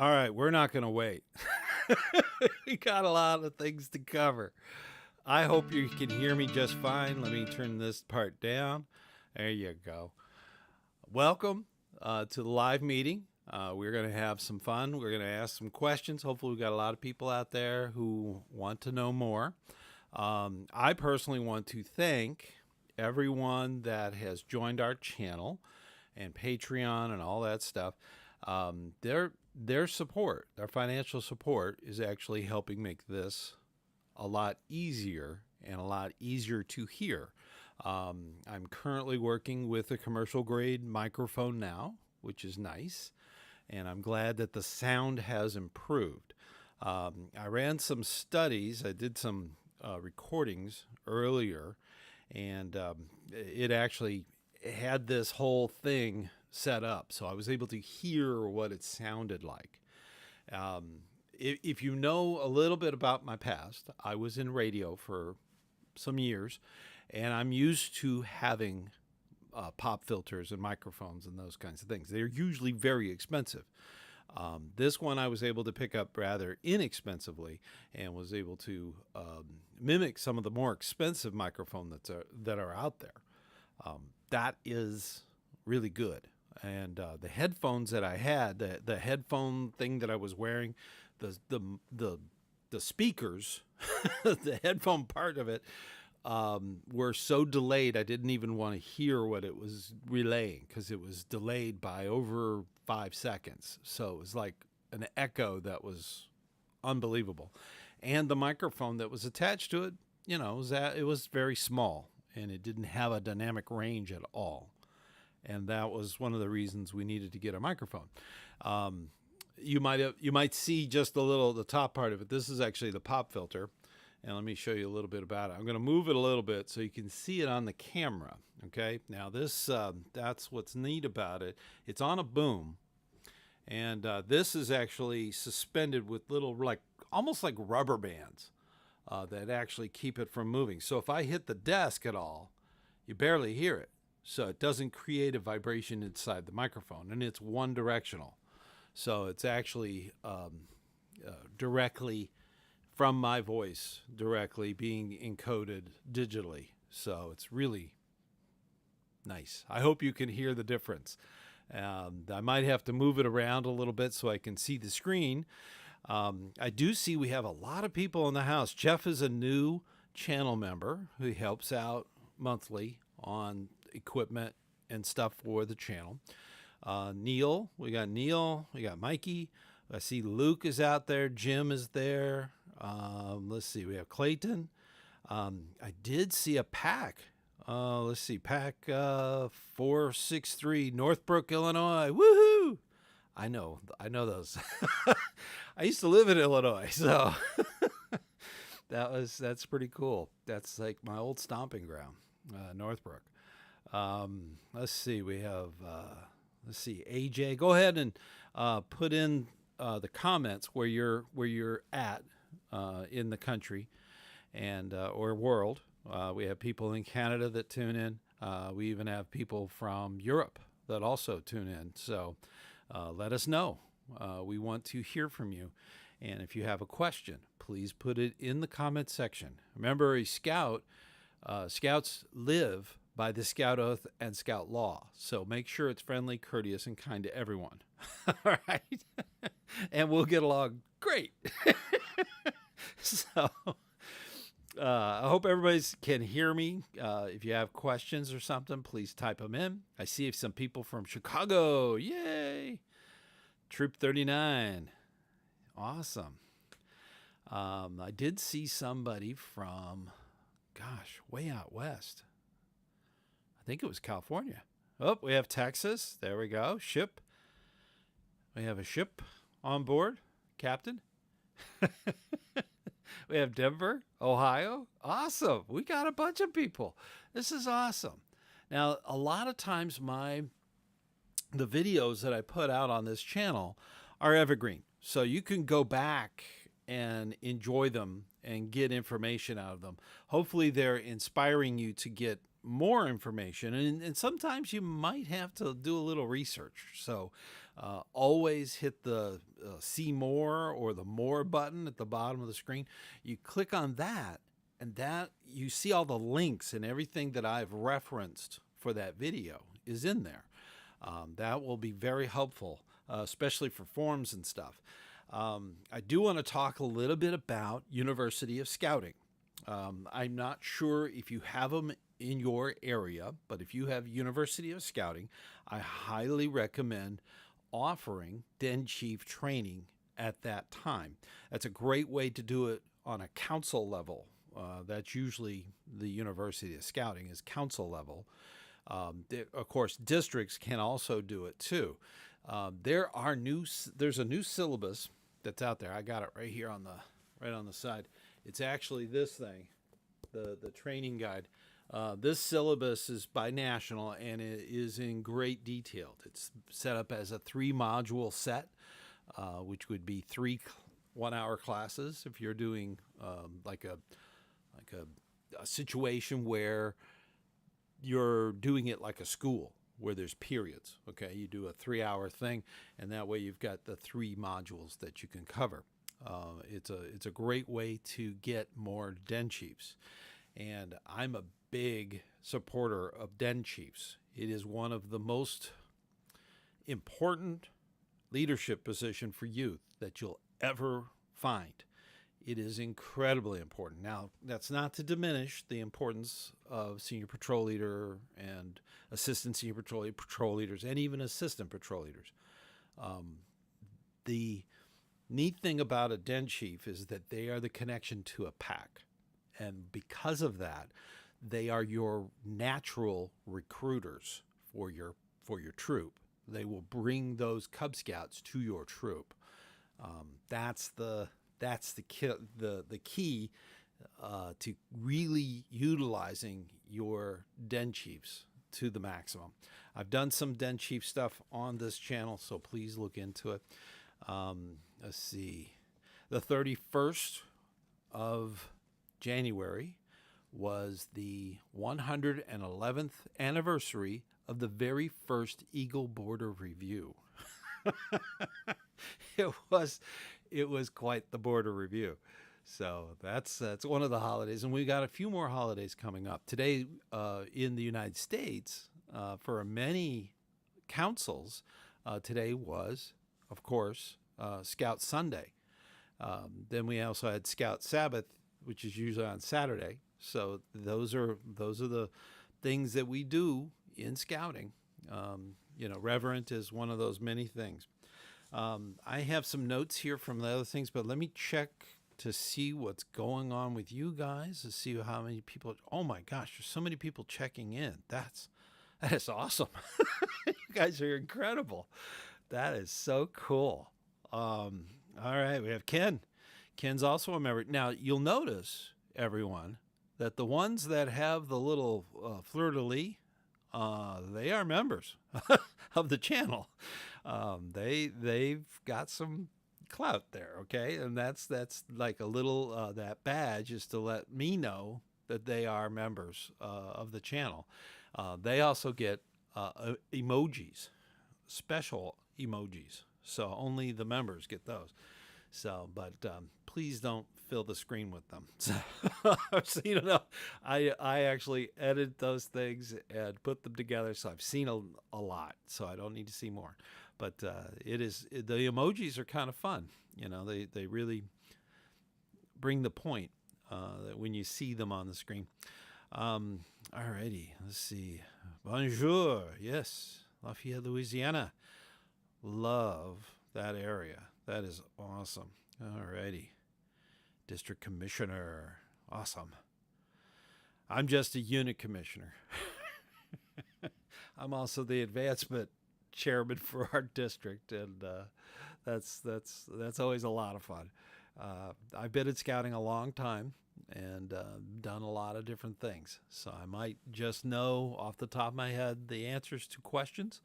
All right, we're not going to wait. We got a lot of things to cover. I hope you can hear me just fine. Let me turn this part down. There you go. Welcome to the live meeting. We're going to have some fun. We're going to ask some questions. Hopefully, we've got a lot of people out there who want to know more. I personally want to thank everyone that has joined our channel and Patreon and all that stuff. Their support, their financial support, is actually helping make this a lot easier and a lot easier to hear. I'm currently working with a commercial grade microphone now, which is nice, and I'm glad that the sound has improved. I ran some studies. I did some recordings earlier, and it actually had this whole thing set up, so I was able to hear what it sounded like. If you know a little bit about my past, I was in radio for some years, and I'm used to having pop filters and microphones and those kinds of things. They're usually very expensive. This one I was able to pick up rather inexpensively and was able to mimic some of the more expensive microphones that are out there. That is really good. And the headphones that I had, the headphone thing that I was wearing, the speakers, the headphone part of it, were so delayed I didn't even want to hear what it was relaying because it was delayed by over 5 seconds. So it was like an echo that was unbelievable. And the microphone that was attached to it, it was very small and it didn't have a dynamic range at all. And that was one of the reasons we needed to get a microphone. You might see just the top part of it. This is actually the pop filter. And let me show you a little bit about it. I'm going to move it a little bit so you can see it on the camera. Okay. Now this, that's what's neat about it. It's on a boom. And this is actually suspended with little, almost like rubber bands that actually keep it from moving. So if I hit the desk at all, you barely hear it. So it doesn't create a vibration inside the microphone, and it's one directional. So it's actually directly from my voice, directly being encoded digitally. So it's really nice. I hope you can hear the difference. I might have to move it around a little bit so I can see the screen. I do see we have a lot of people in the house. Jeff is a new channel member who helps out monthly on equipment and stuff for the channel. Neil, we got Mikey. I see Luke is out there. Jim is there. Let's see, we have Clayton. I did see a pack. Let's see, pack 463, Northbrook, Illinois. Woohoo! I know those. I used to live in Illinois, so that's pretty cool. That's like my old stomping ground, Northbrook. Let's see, we have AJ. Go ahead and put in the comments where you're at in the country and or world. We have people in Canada that tune in. We even have people from Europe that also tune in. So let us know. We want to hear from you. And if you have a question, please put it in the comment section. Remember, a scout, scouts live by the Scout Oath and Scout Law. So make sure it's friendly, courteous, and kind to everyone. All right? And we'll get along great. So I hope everybody can hear me. If you have questions or something, please type them in. I see some people from Chicago. Yay! Troop 39. Awesome. I did see somebody from, way out west. I think it was California. Oh, we have Texas. There we go. Ship. We have a ship on board. Captain. We have Denver, Ohio. Awesome. We got a bunch of people. This is awesome. Now, a lot of times the videos that I put out on this channel are evergreen. So you can go back and enjoy them and get information out of them. Hopefully they're inspiring you to get more information, and sometimes you might have to do a little research. So Always hit the see more or the more button at the bottom of the screen. You click on that, and that you see all the links and everything that I've referenced for that video is in there. That will be very helpful, especially for forms and stuff. I do want to talk a little bit about University of Scouting. I'm not sure if you have them in your area, but if you have University of Scouting, I highly recommend offering Den Chief training at that time. That's a great way to do it on a council level. That's usually the University of Scouting is council level. Of course, districts can also do it too. There's a new syllabus that's out there. I got it right here on the side. It's actually this thing, the training guide. This syllabus is binational, and it is in great detail. It's set up as a 3-module set, which would be 3 1-hour classes if you're doing like a situation where you're doing it like a school where there's periods. Okay, you do a 3-hour thing, and that way you've got the 3 modules that you can cover. It's a great way to get more Den Chiefs, and I'm a big supporter of Den Chiefs. It is one of the most important leadership position for youth that you'll ever find. It is incredibly important. Now, that's not to diminish the importance of senior patrol leader and assistant senior patrol leaders, and even assistant patrol leaders. The neat thing about a Den Chief is that they are the connection to a pack. And because of that, they are your natural recruiters for your troop. They will bring those Cub Scouts to your troop. That's the key to really utilizing your Den Chiefs to the maximum. I've done some Den Chief stuff on this channel, so please look into it. Let's see. The 31st of January was the 111th anniversary of the very first Eagle Border Review. It was quite the border review. So that's one of the holidays, and we got a few more holidays coming up. Today in the United States, for many councils, today was, of course, Scout Sunday. Then we also had Scout Sabbath, which is usually on Saturday. So those are the things that we do in scouting. Reverent is one of those many things. I have some notes here from the other things, but let me check to see what's going on with you guys, to see how many people. Oh my gosh, there's so many people checking in. That is awesome. You guys are incredible. That is so cool. All right, we have Ken. Ken's also a member. Now, you'll notice, everyone, that the ones that have the little fleur-de-lis, they are members of the channel. They've got some clout there, okay? And that's like a little, that badge is to let me know that they are members of the channel. They also get emojis, special emojis. So only the members get those. So, but please don't fill the screen with them. So, I actually edit those things and put them together. So I've seen a lot. So I don't need to see more. But the emojis are kind of fun. They really bring the point when you see them on the screen. Alrighty, let's see. Bonjour. Yes, Lafayette, Louisiana. Love that area. That is awesome. Alrighty. District Commissioner. Awesome. I'm just a unit commissioner. I'm also the advancement chairman for our district, and that's always a lot of fun. I've been in scouting a long time and done a lot of different things, so I might just know off the top of my head the answers to questions.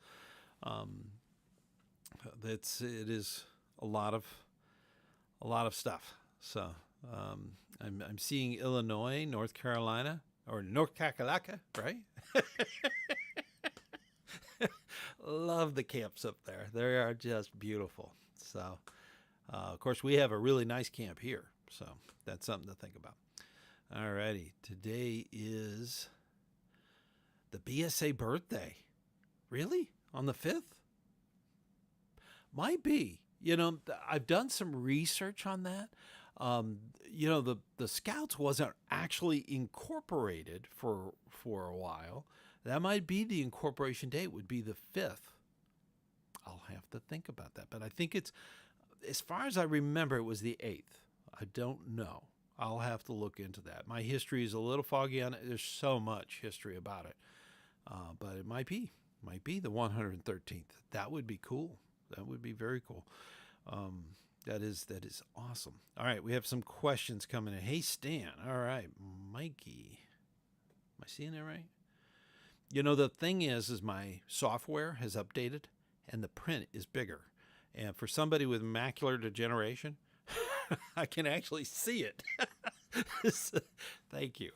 It is a lot of stuff. So I'm seeing Illinois, North Carolina, or North Kakalaka, right? Love the camps up there. They are just beautiful. So, of course, we have a really nice camp here. So that's something to think about. All righty. Today is the BSA birthday. Really? On the 5th? Might be. I've done some research on that. The Scouts wasn't actually incorporated for a while. That might be the incorporation date would be the 5th. I'll have to think about that. But I think it's, as far as I remember, it was the 8th. I don't know. I'll have to look into that. My history is a little foggy on it. There's so much history about it. But it might be the 113th. That would be cool. That would be very cool. That is awesome. All right, we have some questions coming in. Hey, Stan. All right, Mikey. Am I seeing that right? The thing is my software has updated and the print is bigger. And for somebody with macular degeneration, I can actually see it. Thank you.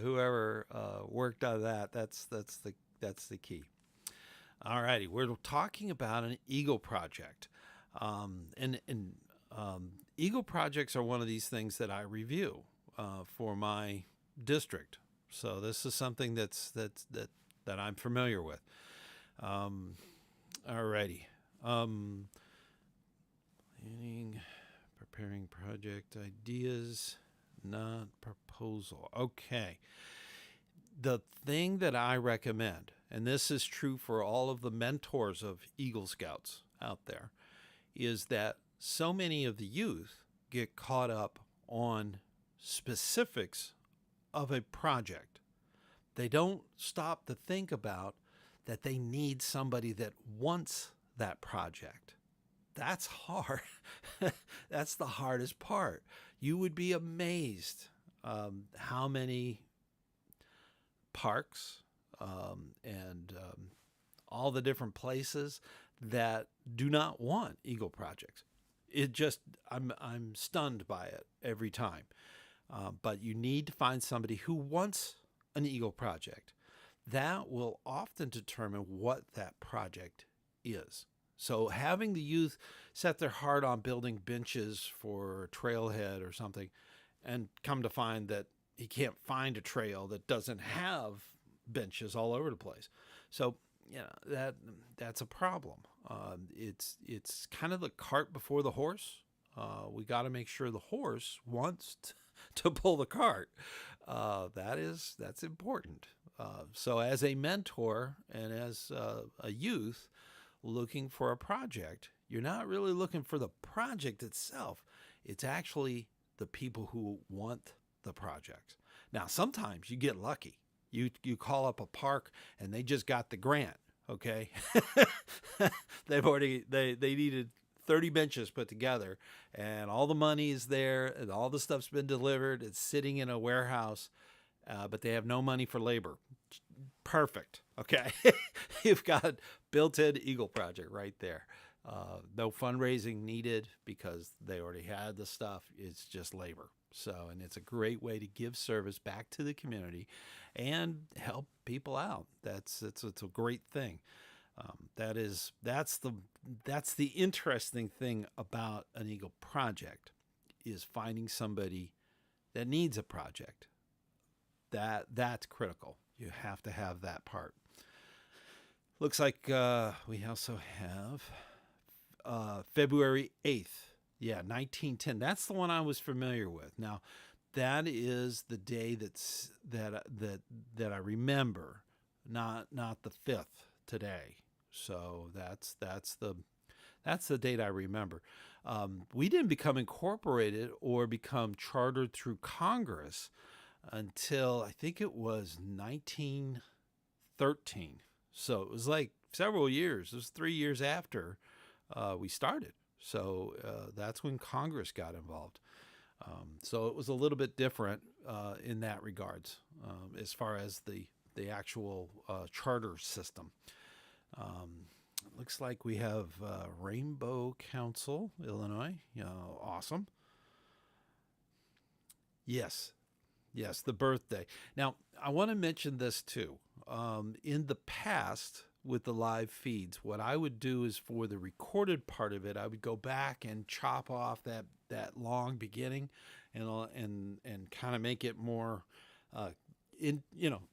Whoever worked on that, that's the key. All righty, we're talking about an Eagle project. Eagle projects are one of these things that I review for my district. So this is something that I'm familiar with. All righty. Preparing project ideas, not proposal. Okay. The thing that I recommend, and this is true for all of the mentors of Eagle Scouts out there, is that so many of the youth get caught up on specifics of a project. They don't stop to think about that they need somebody that wants that project. That's hard. That's the hardest part. You would be amazed how many parks and all the different places that do not want Eagle projects. I'm stunned by it every time. But you need to find somebody who wants an Eagle project. That will often determine what that project is. So having the youth set their heart on building benches for a trailhead or something, and come to find that he can't find a trail that doesn't have benches all over the place. So that's a problem. It's kind of the cart before the horse. We got to make sure the horse wants to pull the cart. That's important. So as a mentor and as a youth looking for a project, you're not really looking for the project itself. It's actually the people who want the project. Now, sometimes you get lucky. You call up a park and they just got the grant. Okay. They needed 30 benches put together and all the money is there and all the stuff's been delivered. It's sitting in a warehouse, but they have no money for labor. Perfect. Okay. You've got built-in Eagle project right there. No fundraising needed because they already had the stuff. It's just labor. So, and it's a great way to give service back to the community and help people out. It's a great thing. That's the interesting thing about an Eagle project is finding somebody that needs a project. That's critical. You have to have that part. Looks like we also have February 8th. Yeah, 1910. That's the one I was familiar with. Now, that is the day that I remember, not the 5th today. So that's the date I remember. We didn't become incorporated or become chartered through Congress until I think it was 1913. So it was like several years. It was 3 years after we started. So that's when Congress got involved. So it was a little bit different in that regards as far as the actual charter system. Looks like we have Rainbow Council, Illinois. Awesome. Yes, the birthday. Now, I want to mention this too. In the past, with the live feeds. What I would do is for the recorded part of it, I would go back and chop off that long beginning, and kind of make it more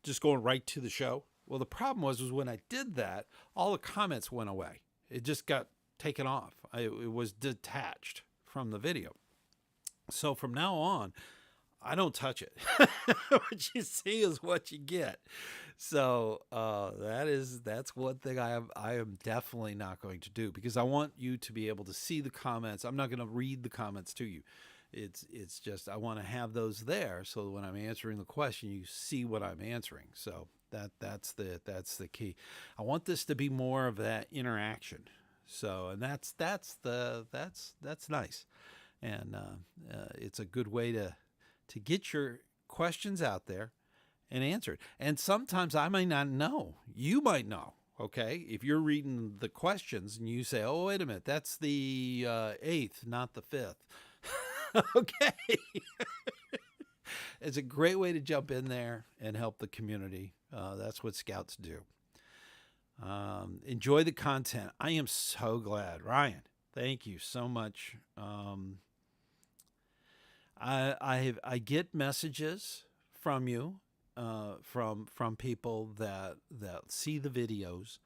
just going right to the show. Well, the problem was when I did that, all the comments went away. It just got taken off. It was detached from the video. So from now on, I don't touch it. What you see is what you get. So that's one thing I am definitely not going to do, because I want you to be able to see the comments. I'm not going to read the comments to you. It's just I want to have those there, so when I'm answering the question, you see what I'm answering. So that's the key. I want this to be more of that interaction. So, and that's nice, and it's a good way to get your questions out there and answered. And sometimes I may not know. You might know. Okay, if you're reading the questions and you say, "Oh, wait a minute, that's the 8th, not the 5th." Okay. It's a great way to jump in there and help the community. That's what Scouts do. Enjoy the content. I am so glad. Ryan, thank you so much. I get messages from you, from people that see the videos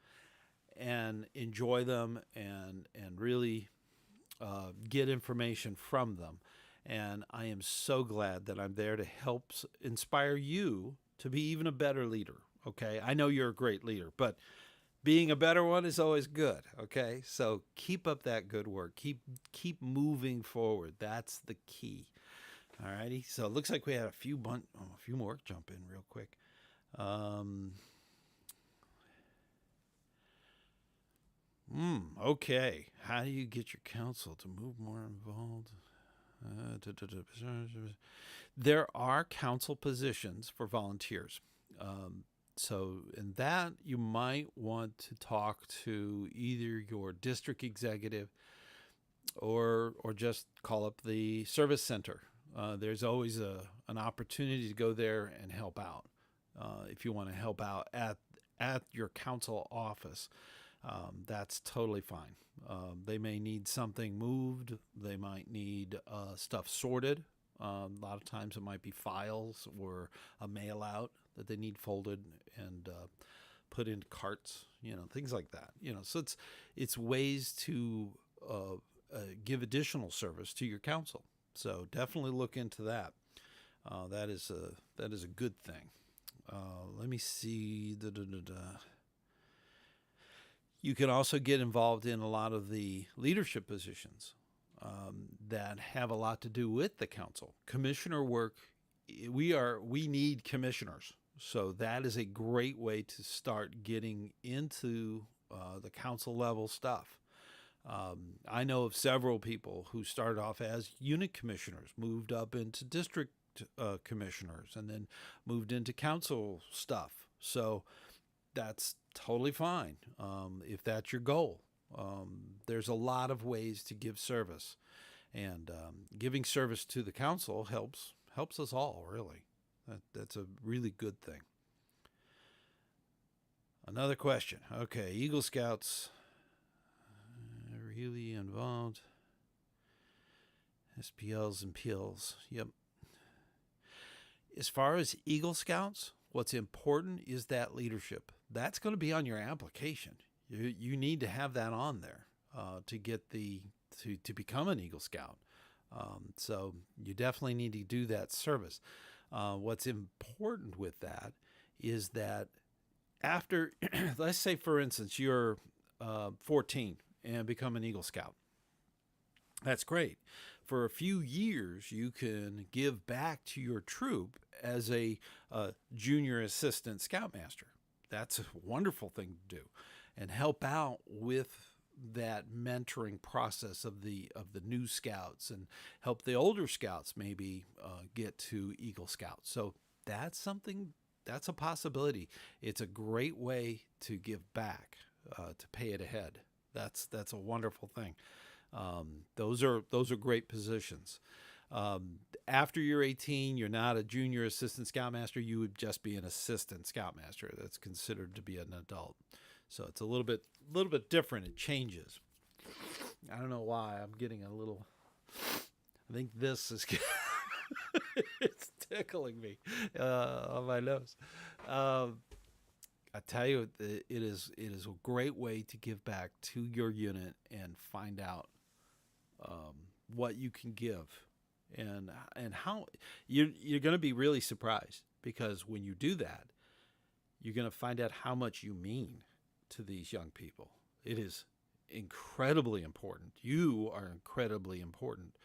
and enjoy them, and really get information from them. And I am so glad that I'm there to help inspire you to be even a better leader. Okay, I know you're a great leader, but being a better one is always good. Okay, so keep up that good work. Keep moving forward. That's the key. All righty. So it looks like we had a few more jump in real quick. Okay. How do you get your council to move more involved? There are council positions for volunteers. So in that, you might want to talk to either your district executive or just call up the service center. There's always an opportunity to go there and help out. If you want to help out at your council office, that's totally fine. They may need something moved. They might need stuff sorted. A lot of times it might be files or a mail out that they need folded and put in carts, things like that. So it's ways to give additional service to your council. So definitely look into that. That is a good thing. Let me see. You can also get involved in a lot of the leadership positions that have a lot to do with the council. Commissioner work, we need commissioners. So that is a great way to start getting into the council level stuff. I know of several people who started off as unit commissioners, moved up into district commissioners, and then moved into council stuff. So that's totally fine if that's your goal. There's a lot of ways to give service, and giving service to the council helps us all, really. That's a really good thing. Another question. Okay, Eagle Scouts really involved. SPLs and PLs. Yep. As far as Eagle Scouts, what's important is that leadership. That's going to be on your application. You need to have that on there to get to become an Eagle Scout. So you definitely need to do that service. What's important with that is that after, let's say for instance, you're 14 and become an Eagle Scout. That's great. For a few years, you can give back to your troop as a junior assistant scoutmaster. That's a wonderful thing to do, and help out with that mentoring process of the new scouts, and help the older scouts maybe get to Eagle Scouts. So that's a possibility. It's a great way to give back, to pay it ahead. That's a wonderful thing. Those are great positions. After you're 18, you're not a junior assistant scoutmaster. You would just be an assistant scoutmaster. That's considered to be an adult. So it's a little bit different. It changes. I don't know why I'm getting a little. I think this is. It's tickling me on my nose. I tell you, it is a great way to give back to your unit and find out what you can give, and how you're going to be really surprised, because when you do that, you're going to find out how much you mean to these young people. It is incredibly important. You are incredibly important,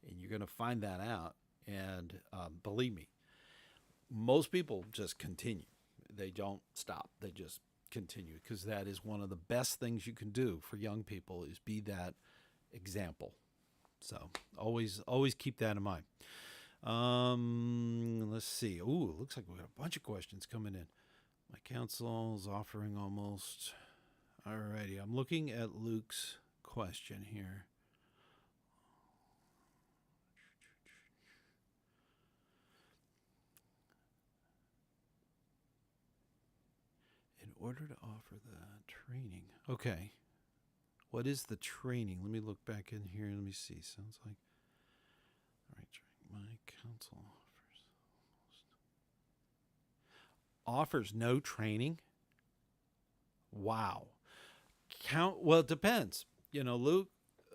and you're going to find that out. And believe me, most people just continue. They don't stop. They just continue, because that is one of the best things you can do for young people, is be that example. So always keep that in mind. Let's see. Ooh, it looks like we got a bunch of questions coming in. My council is offering almost. Alrighty, I'm looking at Luke's question here. In order to offer the training. Okay. What is the training? Let me look back in here. Let me see. Sounds like. All right, my council offers no training. Wow. Well, it depends. Luke,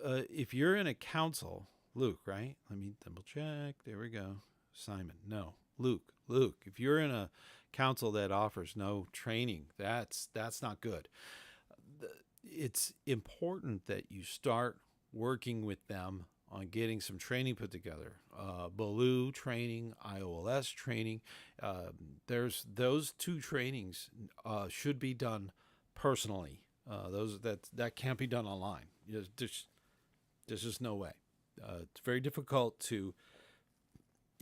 if you're in a council, Luke, right? Let me double check. There we go. Simon. No. Luke, if you're in a council that offers no training, that's not good. It's important that you start working with them on getting some training put together. Baloo training, IOLS training. There's those two trainings should be done personally. That can't be done online. There's just no way. It's very difficult to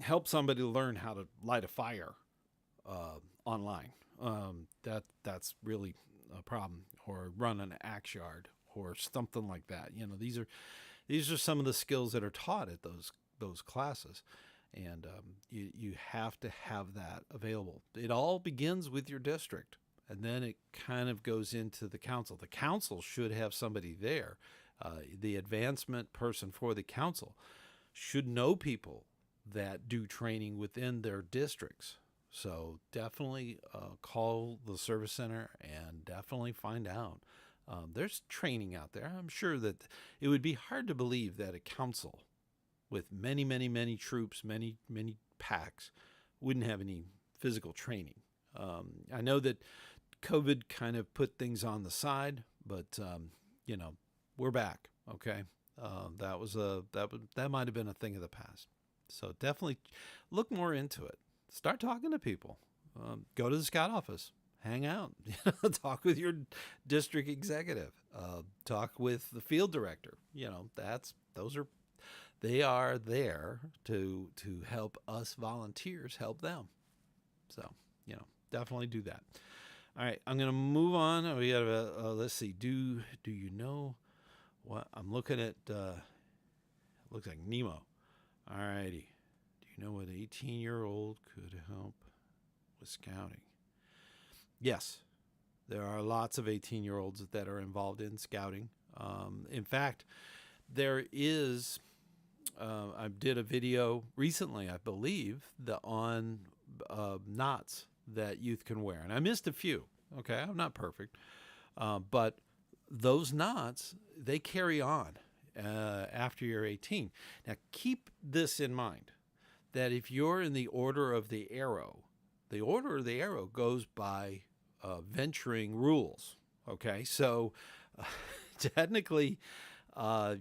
help somebody learn how to light a fire online. That's really a problem. Or run an axe yard or something like that. These are some of the skills that are taught at those classes, and you have to have that available. It all begins with your district, and then it kind of goes into the council. The council should have somebody there. The advancement person for the council should know people that do training within their districts. So definitely call the service center and definitely find out. There's training out there. I'm sure that it would be hard to believe that a council with many, many, many troops, many, many packs wouldn't have any physical training. I know that COVID kind of put things on the side, but we're back. Okay, that might have been a thing of the past. So definitely look more into it. Start talking to people. Go to the scout office. Hang out. Talk with your district executive. Talk with the field director. They are there to help us volunteers help them. So definitely do that. All right, I'm gonna move on. We got let's see. Do you know what I'm looking at? Looks like Nemo. All righty. Do you know what 18-year-old could help with scouting? Yes, there are lots of 18-year-olds that are involved in scouting. In fact, there is. I did a video recently, I believe, on knots that youth can wear, and I missed a few. Okay, I'm not perfect, but those knots, they carry on after you're 18. Now, keep this in mind, that if you're in the Order of the Arrow goes by venturing rules. Okay, so technically,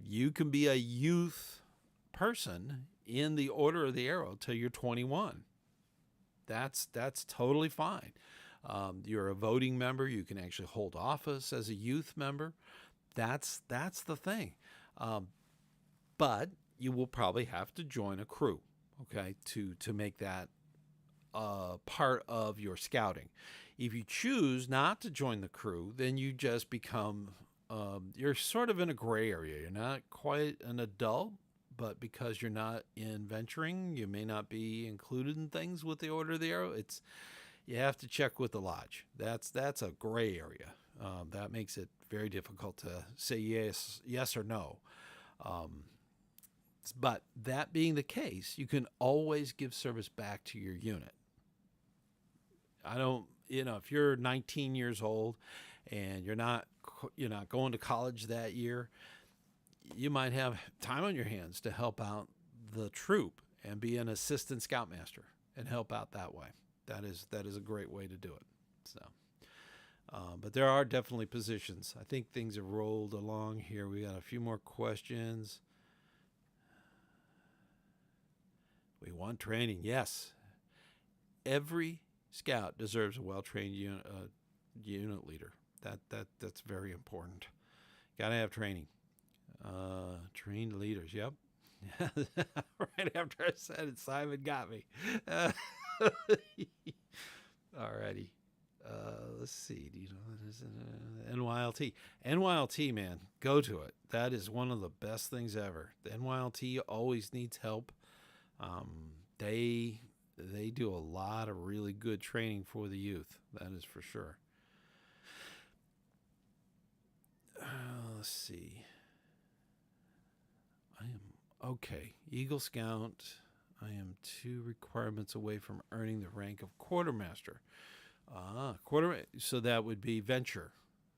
you can be a youth person in the Order of the Arrow till you're 21. That's totally fine. You're a voting member. You can actually hold office as a youth member. That's the thing. But you will probably have to join a crew, okay, to make that part of your scouting. If you choose not to join the crew, then you just become, you're sort of in a gray area. You're not quite an adult, but because you're not in venturing, you may not be included in things with the Order of the Arrow. You have to check with the lodge. That's a gray area. That makes it very difficult to say yes or no. Um, but that being the case, you can always give service back to your unit. I don't, if you're 19 years old and you're not going to college that year, you might have time on your hands to help out the troop and be an assistant scoutmaster and help out that way. That is a great way to do it. So, but there are definitely positions. I think things have rolled along here. We got a few more questions. We want training. Yes. Every scout deserves a well-trained unit leader. That's very important. Got to have training. Trained leaders. Yep. Right after I said it, Simon got me. Alrighty. Let's see. Do you know what is NYLT? NYLT, man, go to it. That is one of the best things ever. The NYLT always needs help. They do a lot of really good training for the youth. That is for sure. Let's see. I am okay. Eagle Scout. I am 2 requirements away from earning the rank of quartermaster. So that would be Venture.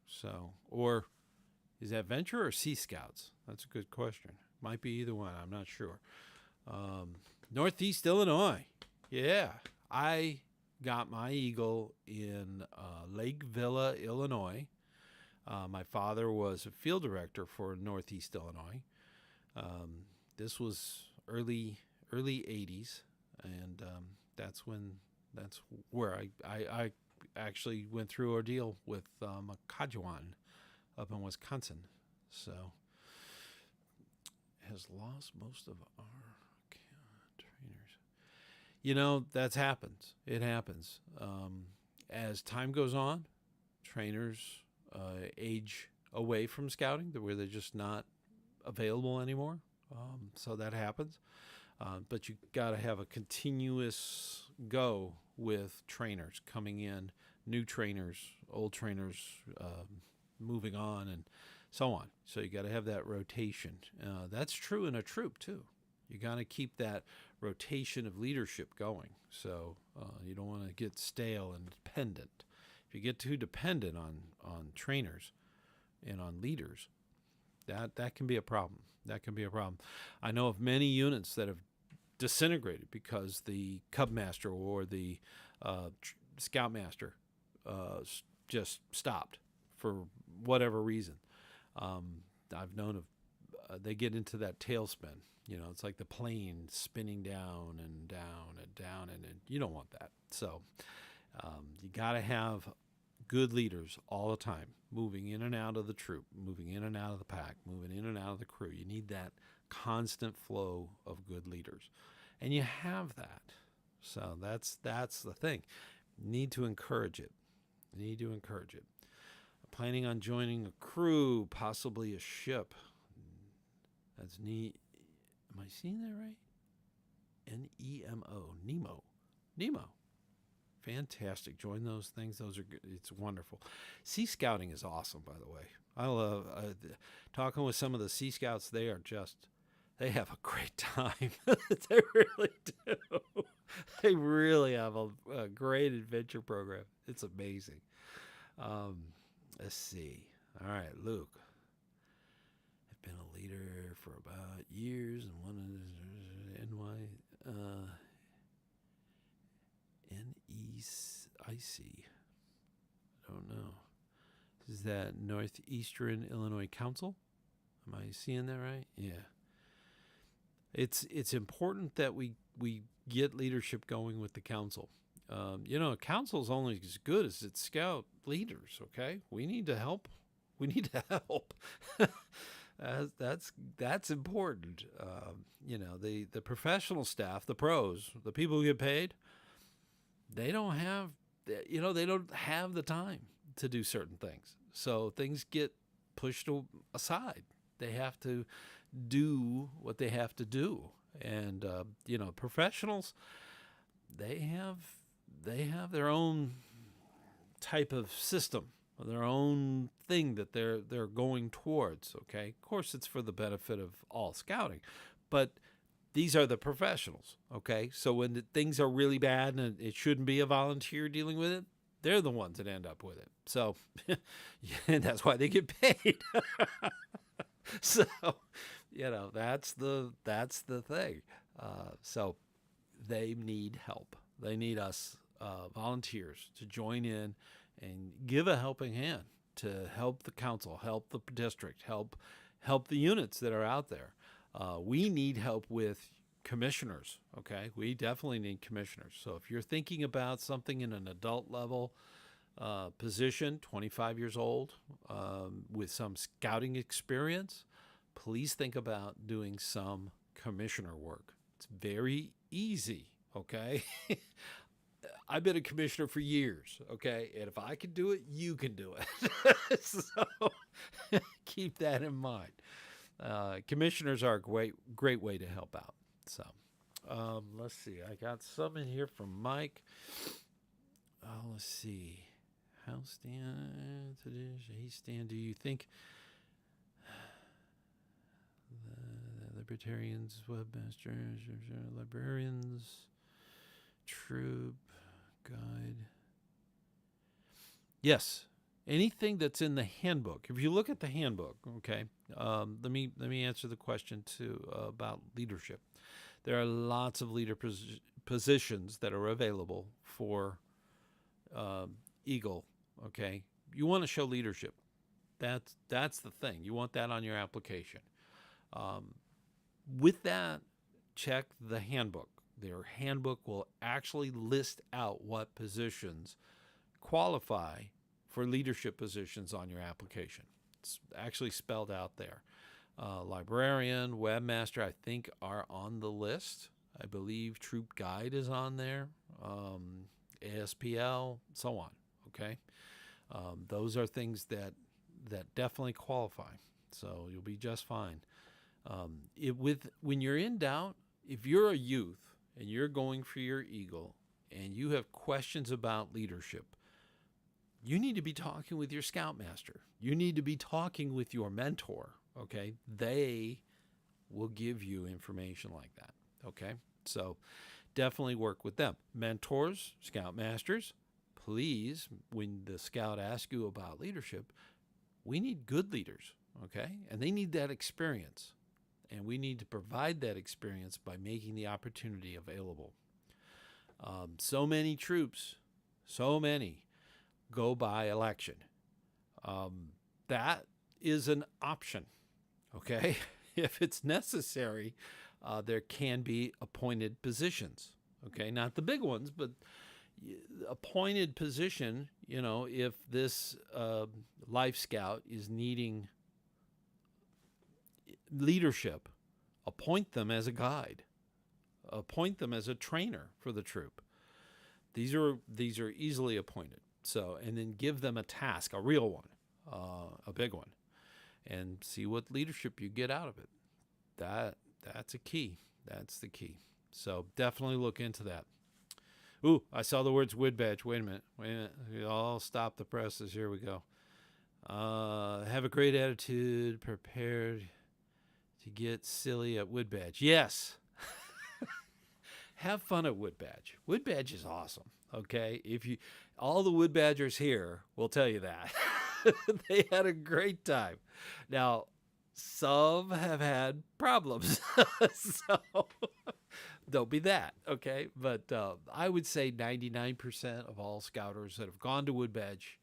So, or is that Venture or Sea Scouts? That's a good question. Might be either one. I'm not sure. Northeast Illinois. Yeah, I got my Eagle in Lake Villa, Illinois. My father was a field director for Northeast Illinois. This was early 80s, and that's where I actually went through ordeal with Kajuan up in Wisconsin. So has lost most of our trainers. That happens. It happens. As time goes on, trainers age away from scouting, where they're just not available anymore. So that happens. But you got to have a continuous go with trainers coming in, new trainers, old trainers moving on, and so on. So you got to have that rotation. That's true in a troop too. You got to keep that rotation of leadership going. So you don't want to get stale and dependent. If you get too dependent on trainers and on leaders, that can be a problem. That can be a problem. I know of many units that have disintegrated because the Cub Master or the Scoutmaster just stopped for whatever reason. I've known of they get into that tailspin. It's like the plane spinning down and down and down, and you don't want that. So you got to have good leaders all the time, moving in and out of the troop, moving in and out of the pack, moving in and out of the crew. You need that constant flow of good leaders, and you have that. So that's the thing. You need to encourage it. I'm planning on joining a crew, possibly a ship. That's neat. Am I seeing that right? Nemo. Nemo. Fantastic. Join those things. Those are good. It's wonderful. Sea Scouting is awesome, by the way. I love talking with some of the Sea Scouts. They have a great time. They really do. They really have a great adventure program. It's amazing. Let's see. All right, Luke. I've been a leader for about years, and one of NEIC. I don't know. Is that Northeastern Illinois Council? Am I seeing that right? Yeah. It's important that we get leadership going with the council. A council is only as good as its scout leaders. Okay, we need to help. That's important. The professional staff, the pros, the people who get paid, they don't have the time to do certain things. So things get pushed aside. They have to do what they have to do. And, professionals, they have their own type of system their own thing that they're going towards. Okay, of course it's for the benefit of all scouting, but these are the professionals. Okay, so when things are really bad and it shouldn't be a volunteer dealing with it, they're the ones that end up with it. So that's why they get paid. So that's the thing. So they need help. They need us volunteers to join in and give a helping hand to help the council, help the district, help the units that are out there. We need help with commissioners. Okay, we definitely need commissioners. So if you're thinking about something in an adult level position, 25 years old, with some scouting experience, please think about doing some commissioner work. It's very easy, okay? I've been a commissioner for years, okay? And if I can do it, you can do it. So keep that in mind. Commissioners are a great way to help out. So let's see. I got some in here from Mike. Let's see. How Stan, hey Stan, do you think the libertarians, webmasters, librarians, troop, guide? Yes, anything that's in the handbook. If you look at the handbook, okay, let me answer the question too about leadership. There are lots of leader positions that are available for Eagle. Okay, you want to show leadership. That's the thing. You want that on your application. With that, check the handbook. Their handbook will actually list out what positions qualify for leadership positions on your application. It's actually spelled out there. Librarian, webmaster, I think are on the list. I believe troop guide is on there. ASPL, so on. Okay, those are things that definitely qualify. So you'll be just fine. When you're in doubt, if you're a youth and you're going for your Eagle and you have questions about leadership, you need to be talking with your scoutmaster. You need to be talking with your mentor. Okay, they will give you information like that. Okay, so definitely work with them. Mentors, scoutmasters, please, when the scout asks you about leadership, we need good leaders, okay? And they need that experience. And we need to provide that experience by making the opportunity available. So many troops, go by election. That is an option, okay? If it's necessary, there can be appointed positions, okay? Not the big ones, but appointed position, if this Life Scout is needing leadership, appoint them as a guide, appoint them as a trainer for the troop. These are easily appointed. So, and then give them a task, a real one, a big one, and see what leadership you get out of it. That's a key. That's the key. So definitely look into that. Ooh, I saw the words wood badge. Wait a minute. I'll stop the presses. Here we go. Have a great attitude, prepared to get silly at wood badge. Yes. Have fun at wood badge. Wood badge is awesome. Okay. All the wood badgers here will tell you that. They had a great time. Now, some have had problems. So don't be that, okay? But I would say 99% of all scouters that have gone to wood badge,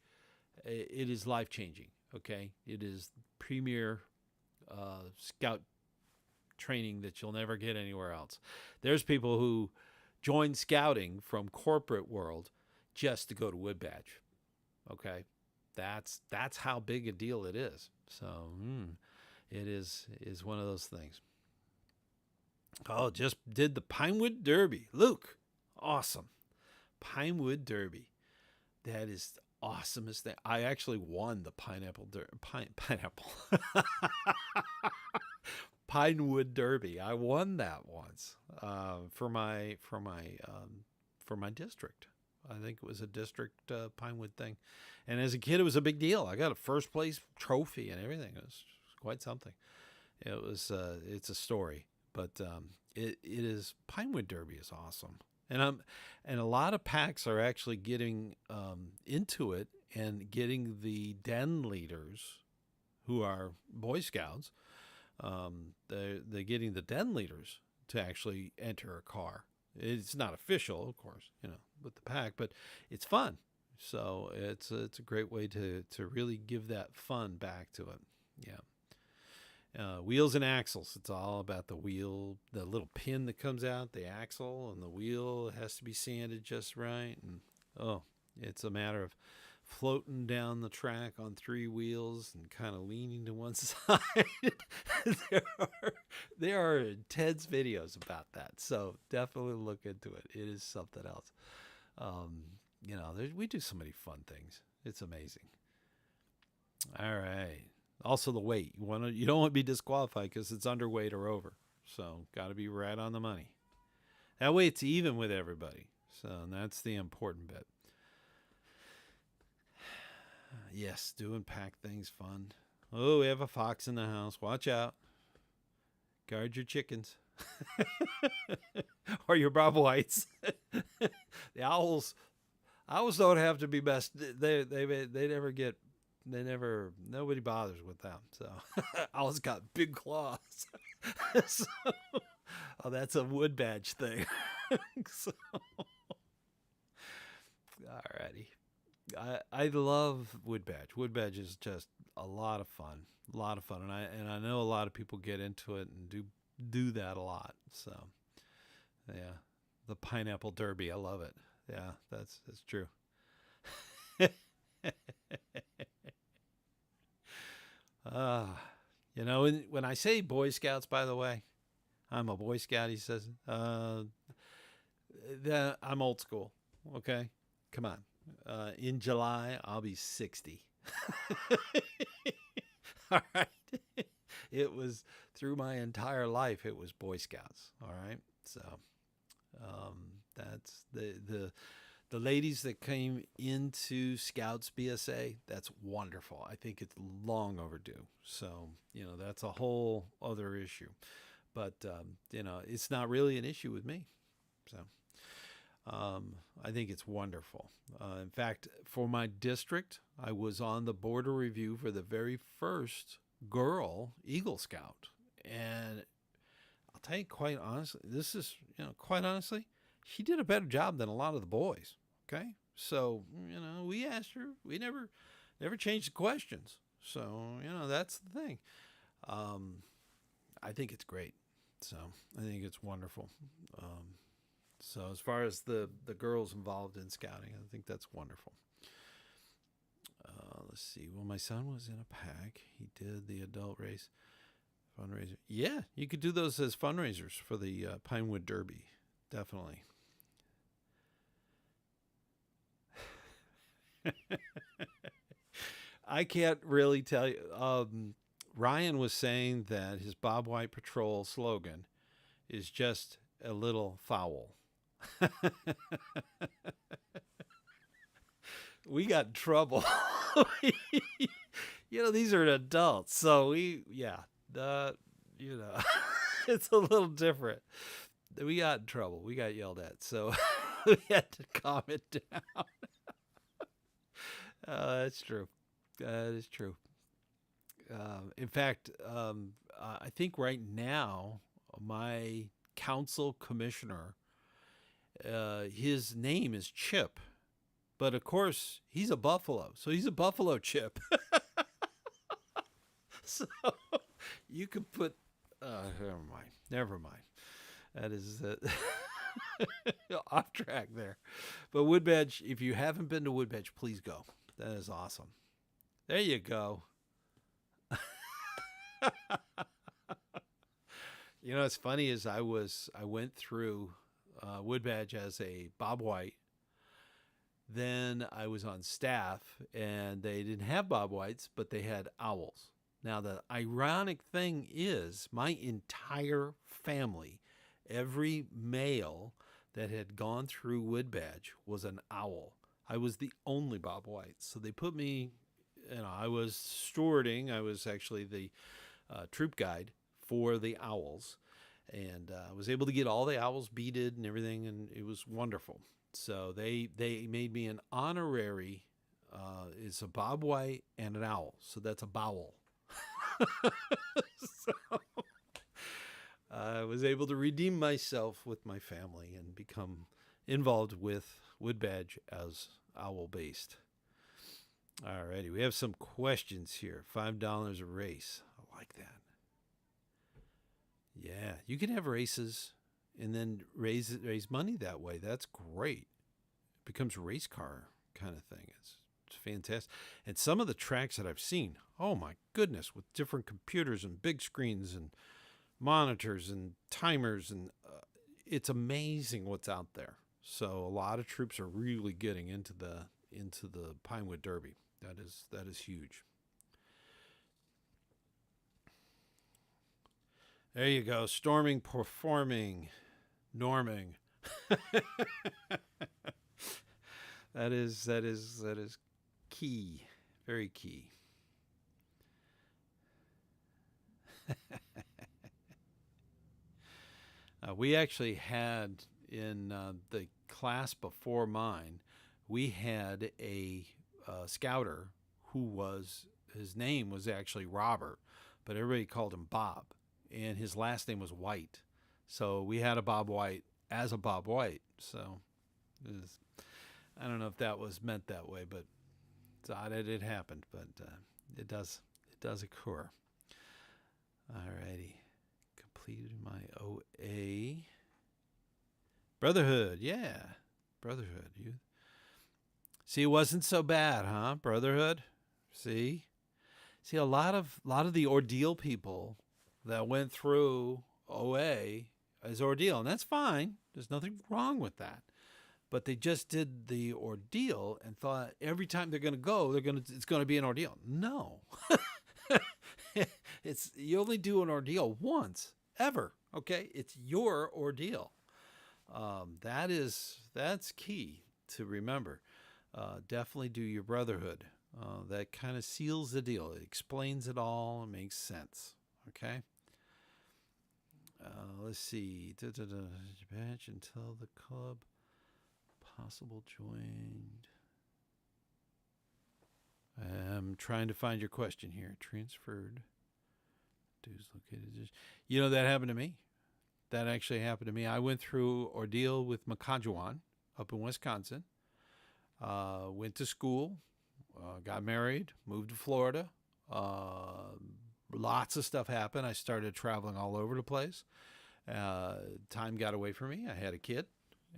it is life-changing, okay? It is premier scout training that you'll never get anywhere else. There's people who join scouting from corporate world just to go to wood badge, okay? That's how big a deal it is. So it is one of those things. Oh, just did the Pinewood Derby. Luke, awesome. Pinewood Derby. That is the awesomest thing. I actually won the Pinewood Derby. I won that once for my district. I think it was a district Pinewood thing. And as a kid, it was a big deal. I got a first place trophy and everything. It was quite something. It was. It's a story, but it is Pinewood Derby is awesome, and a lot of packs are actually getting into it and getting the den leaders, who are Boy Scouts. They're getting the den leaders to actually enter a car. It's not official, of course, with the pack, but it's fun. So it's a great way to really give that fun back to it. Yeah. Wheels and axles. It's all about the wheel, the little pin that comes out, the axle, and the wheel has to be sanded just right. And it's a matter of floating down the track on three wheels and kind of leaning to one side. there are intense videos about that, so definitely look into it. It is something else. We do so many fun things. It's amazing. All right. Also, the weight. You don't want to be disqualified because it's underweight or over. So, got to be right on the money. That way, it's even with everybody. So, that's the important bit. Yes, doing pack things fun. Oh, we have a fox in the house. Watch out. Guard your chickens. Or your Bob Whites. The owls don't have to be best. Nobody bothers with them. So owls got big claws. That's a wood badge thing. So, alrighty. I love wood badge. Wood badge is just a lot of fun. And I know a lot of people get into it and do that a lot. So yeah, the pineapple derby. I love it. Yeah, that's true. When I say Boy Scouts, by the way, I'm a Boy Scout. He says, I'm old school. Okay, come on. In July, I'll be 60. All right. It was through my entire life. It was Boy Scouts. All right. So, that's the ladies that came into Scouts BSA. That's wonderful. I think it's long overdue. So, that's a whole other issue, but, it's not really an issue with me. So, I think it's wonderful. In fact, for my district, I was on the board of review for the very first girl Eagle Scout. And I'll tell you quite honestly, quite honestly, she did a better job than a lot of the boys. Okay. So, we asked her, we never changed the questions. So, that's the thing. I think it's great. So I think it's wonderful. So as far as the girls involved in scouting, I think that's wonderful. Let's see. Well, my son was in a pack. He did the adult race fundraiser. Yeah, you could do those as fundraisers for the Pinewood Derby. Definitely. I can't really tell you. Ryan was saying that his Bob White Patrol slogan is just a little foul. We got in trouble. These are adults, so it's a little different. We got in trouble. We got yelled at, so we had to calm it down. That's true. That is true. In fact, I think right now my council commissioner, his name is Chip, but of course he's a buffalo, so he's a buffalo Chip. So you could put never mind. That is off track there. But Woodbedge, if you haven't been to Woodbedge, please go. That is awesome. There you go. What's funny is I went through Woodbedge as a Bob White. Then I was on staff, and they didn't have Bob Whites, but they had owls. Now, the ironic thing is my entire family, every male that had gone through Wood Badge was an owl. I was the only Bob White. So they put me, I was stewarding. I was actually the troop guide for the owls. And I was able to get all the owls beaded and everything, and it was wonderful. So they made me an honorary, it's a Bob White and an owl. So that's a bowel. So I was able to redeem myself with my family and become involved with Wood Badge as owl based. Alrighty, we have some questions here. $5 a race. I like that. Yeah, you can have races and then raise money that way. That's great. It becomes a race car kind of thing. It's fantastic. And some of the tracks that I've seen, oh my goodness, with different computers and big screens and monitors and timers, and it's amazing what's out there. So a lot of troops are really getting into the Pinewood Derby. That is huge. There you go. Storming, performing, norming. That is key. Very key. We actually had in the class before mine, we had a scouter his name was actually Robert, but everybody called him Bob, and his last name was White. So we had a Bob White as a Bob White. So I don't know if that was meant that way, but it's odd that it happened, but it does occur. Alrighty. Completed my OA. Brotherhood, yeah. Brotherhood. You see, it wasn't so bad, huh? Brotherhood. See, a lot of the ordeal people that went through OA as ordeal, and that's fine. There's nothing wrong with that. But they just did the ordeal and thought every time they're going to go, it's going to be an ordeal. No. You only do an ordeal once, ever. Okay, it's your ordeal. That's key to remember. Definitely do your brotherhood. That kind of seals the deal. It explains it all and makes sense. Okay. Let's see. Badge until the club possible joined. I'm trying to find your question here. Transferred. Dues located. That happened to me. That actually happened to me. I went through ordeal with Makajuan up in Wisconsin. Went to school. Got married. Moved to Florida. Lots of stuff happened. I started traveling all over the place. Time got away from me. I had a kid.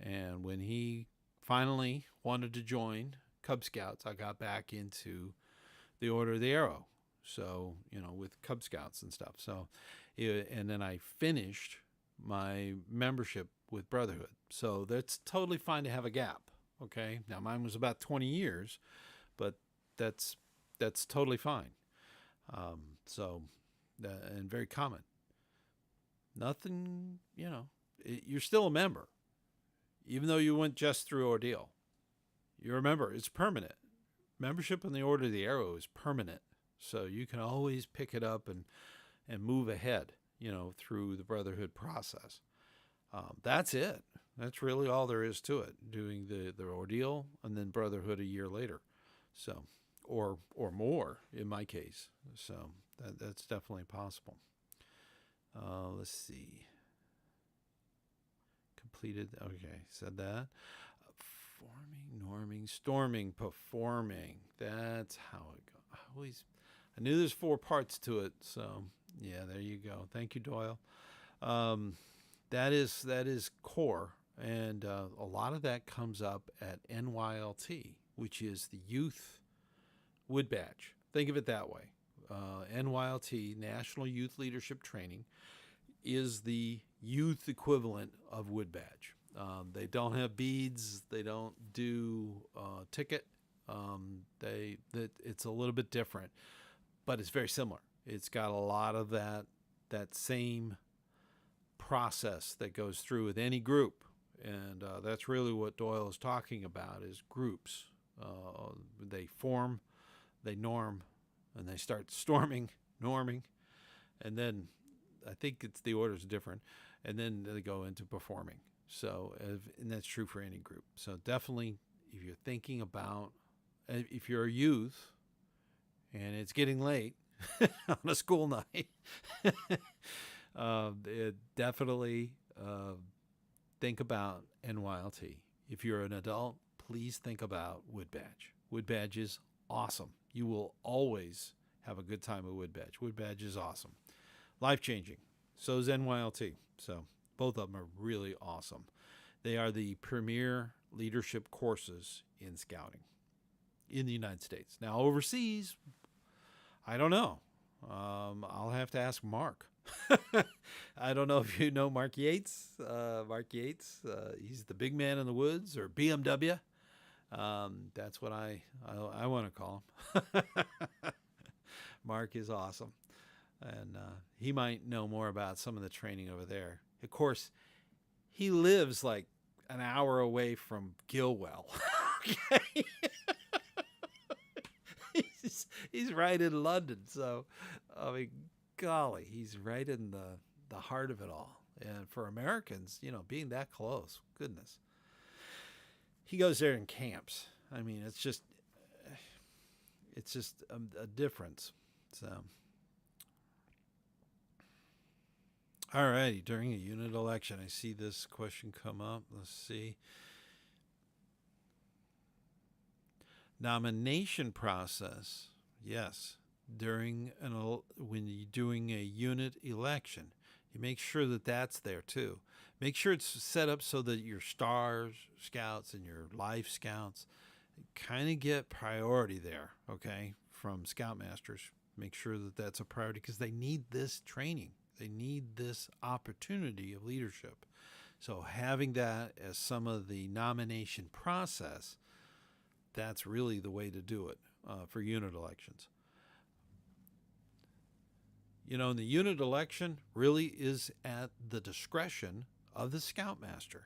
And when he finally wanted to join Cub Scouts, I got back into the Order of the Arrow. So, with Cub Scouts and stuff. So, and then I finished my membership with Brotherhood. So that's totally fine to have a gap. Okay. Now mine was about 20 years, but that's totally fine. And very common. Nothing, you're still a member, even though you went just through ordeal. You remember, it's permanent. Membership in the Order of the Arrow is permanent. So you can always pick it up and move ahead, through the Brotherhood process. That's it. That's really all there is to it, doing the ordeal and then Brotherhood a year later. So, or more in my case. So that's definitely possible. Let's see. Completed. Okay, said that. Forming, norming, storming, performing. That's how it goes. I knew there's 4 parts to it. So yeah, there you go. Thank you, Doyle. That is core. And a lot of that comes up at NYLT, which is the Youth Wood Badge. Think of it that way. NYLT, National Youth Leadership Training, is the youth equivalent of Wood Badge. They don't have beads. They don't do ticket. It's a little bit different, but it's very similar. It's got a lot of that same process that goes through with any group. And that's really what Doyle is talking about is groups. They form, they norm, and they start storming, norming, and then I think it's the order's different, and then they go into performing. So, and that's true for any group. So definitely, if you're thinking about, if you're a youth, and it's getting late on a school night, definitely think about NYLT. If you're an adult, please think about Wood Badge. Wood Badge is awesome. You will always have a good time with Wood Badge. Wood Badge is awesome. Life-changing. So is NYLT. So both of them are really awesome. They are the premier leadership courses in scouting in the United States. Now, overseas, I don't know. I'll have to ask Mark. I don't know if you know Mark Yates. Mark Yates, he's the big man in the woods, or BMW. That's what I want to call him. Mark is awesome. And he might know more about some of the training over there. Of course, he lives like an hour away from Gilwell. Okay. He's right in London. So, I mean, golly, he's right in the heart of it all. And for Americans, being that close, goodness. He goes there and camps. I mean, it's just a difference. So, all righty. During a unit election, I see this question come up. Let's see. Nomination process. Yes. When you're doing a unit election, you make sure that that's there too. Make sure it's set up so that your Stars Scouts and your Life Scouts kind of get priority there, okay, from Scoutmasters. Make sure that that's a priority because they need this training. They need this opportunity of leadership. So having that as some of the nomination process, that's really the way to do it for unit elections. And the unit election really is at the discretion of the Scoutmaster.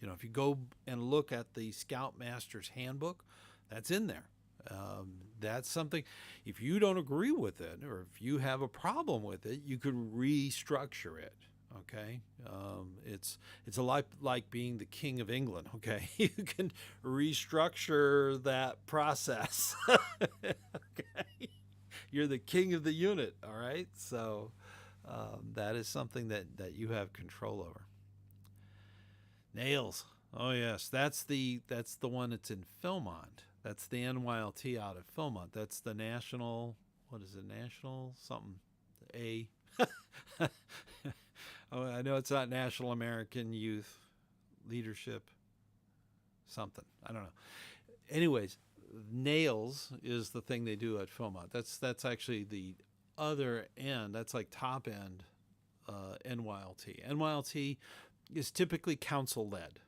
If you go and look at the Scoutmaster's handbook, that's in there. That's something, if you don't agree with it or if you have a problem with it, you can restructure it. Okay. It's a lot like being the King of England. Okay. You can restructure that process. Okay. You're the king of the unit. All right. So, that is something that you have control over. Nails. Oh yes. That's the one that's in Philmont. That's the NYLT out of Philmont. That's the national, what is it? National something. A. Oh, I know it's not National American Youth Leadership something. I don't know. Anyways, nails is the thing they do at Philmont. That's actually the other end. That's like top end NYLT. NYLT is typically council led.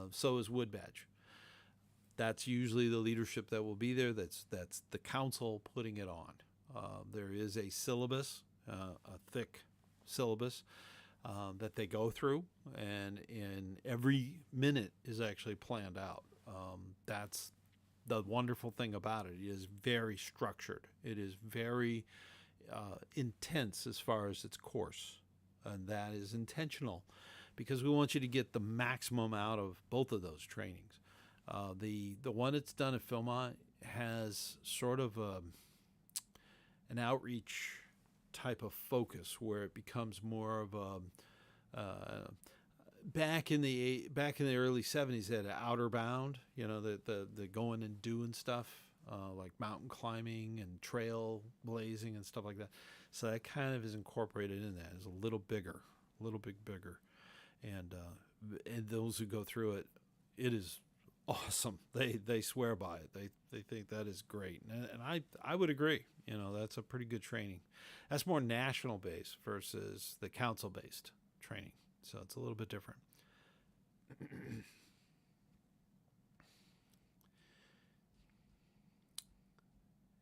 So is Wood Badge. That's usually the leadership that will be there. That's the council putting it on. There is a syllabus, a thick syllabus that they go through, and in every minute is actually planned out. That's the wonderful thing about it. It is very structured. It is very intense as far as its course, and that is intentional because we want you to get the maximum out of both of those trainings. The one that's done at Philmont has sort of an outreach type of focus where it becomes more of a back in the early 70s they had Outer Bound, the going and doing stuff like mountain climbing and trail blazing and stuff like that. So that kind of is incorporated in that. It's a little bit bigger, and those who go through it, it is awesome. They swear by it. They think that is great, and I would agree. That's a pretty good training. That's more national based versus the council based training. So it's a little bit different. There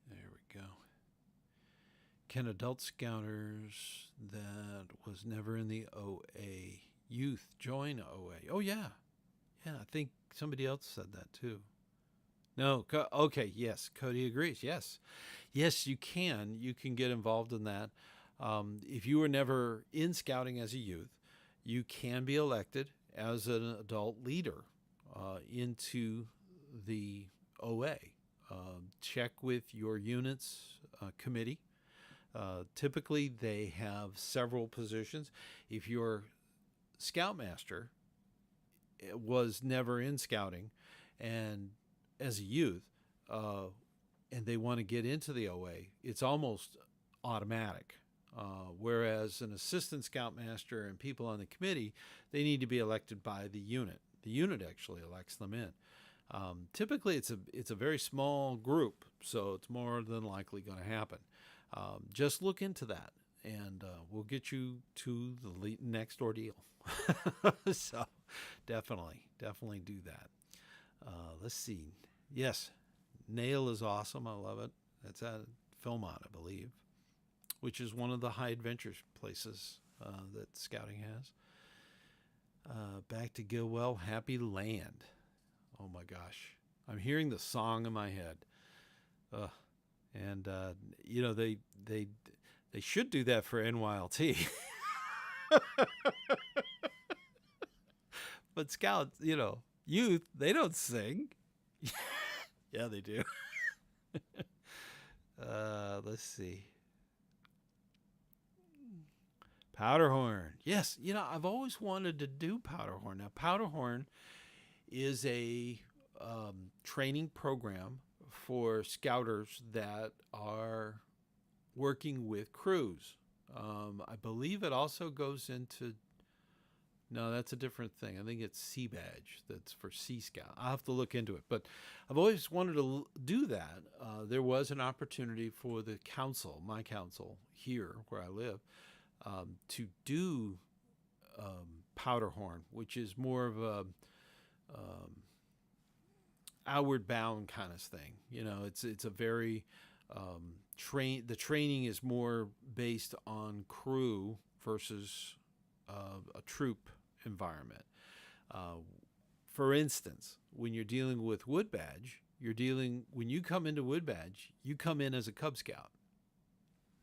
we go. Can adult scouters that was never in the OA youth join OA? Oh yeah. Yeah, I think somebody else said that too. No, okay, yes, Cody agrees. Yes, yes, you can. You can get involved in that. If you were never in scouting as a youth, you can be elected as an adult leader into the OA. Check with your unit's committee. Typically, they have several positions. If your scoutmaster was never in scouting and as a youth, uh, and they want to get into the OA, it's almost automatic. Whereas an assistant scoutmaster and people on the committee, they need to be elected by the unit. The unit actually elects them in. Typically, it's a very small group, so it's more than likely going to happen. Just look into that, and we'll get you to the next ordeal. So, definitely do that. Let's see. Yes, Nail is awesome. I love it. That's at Philmont, I believe, which is one of the high adventure places that scouting has. Back to Gilwell, Happy Land. Oh my gosh, I'm hearing the song in my head. And you know, they should do that for NYLT. But scouts, you know, youth, they don't sing. Yeah, they do. Let's see. Powderhorn. Yes, you know, I've always wanted to do Powderhorn. Now, Powderhorn is a training program for scouters that are working with crews. I believe it also goes into, no, that's a different thing. I think it's Sea Badge. That's for Sea Scout. I'll have to look into it. But I've always wanted to do that. There was an opportunity for the council, my council here where I live, to do Powderhorn, which is more of a outward bound kind of thing. You know, it's a very the training is more based on crew versus a troop environment. For instance, when you're dealing with Wood Badge, when you come into Wood Badge, you come in as a Cub Scout,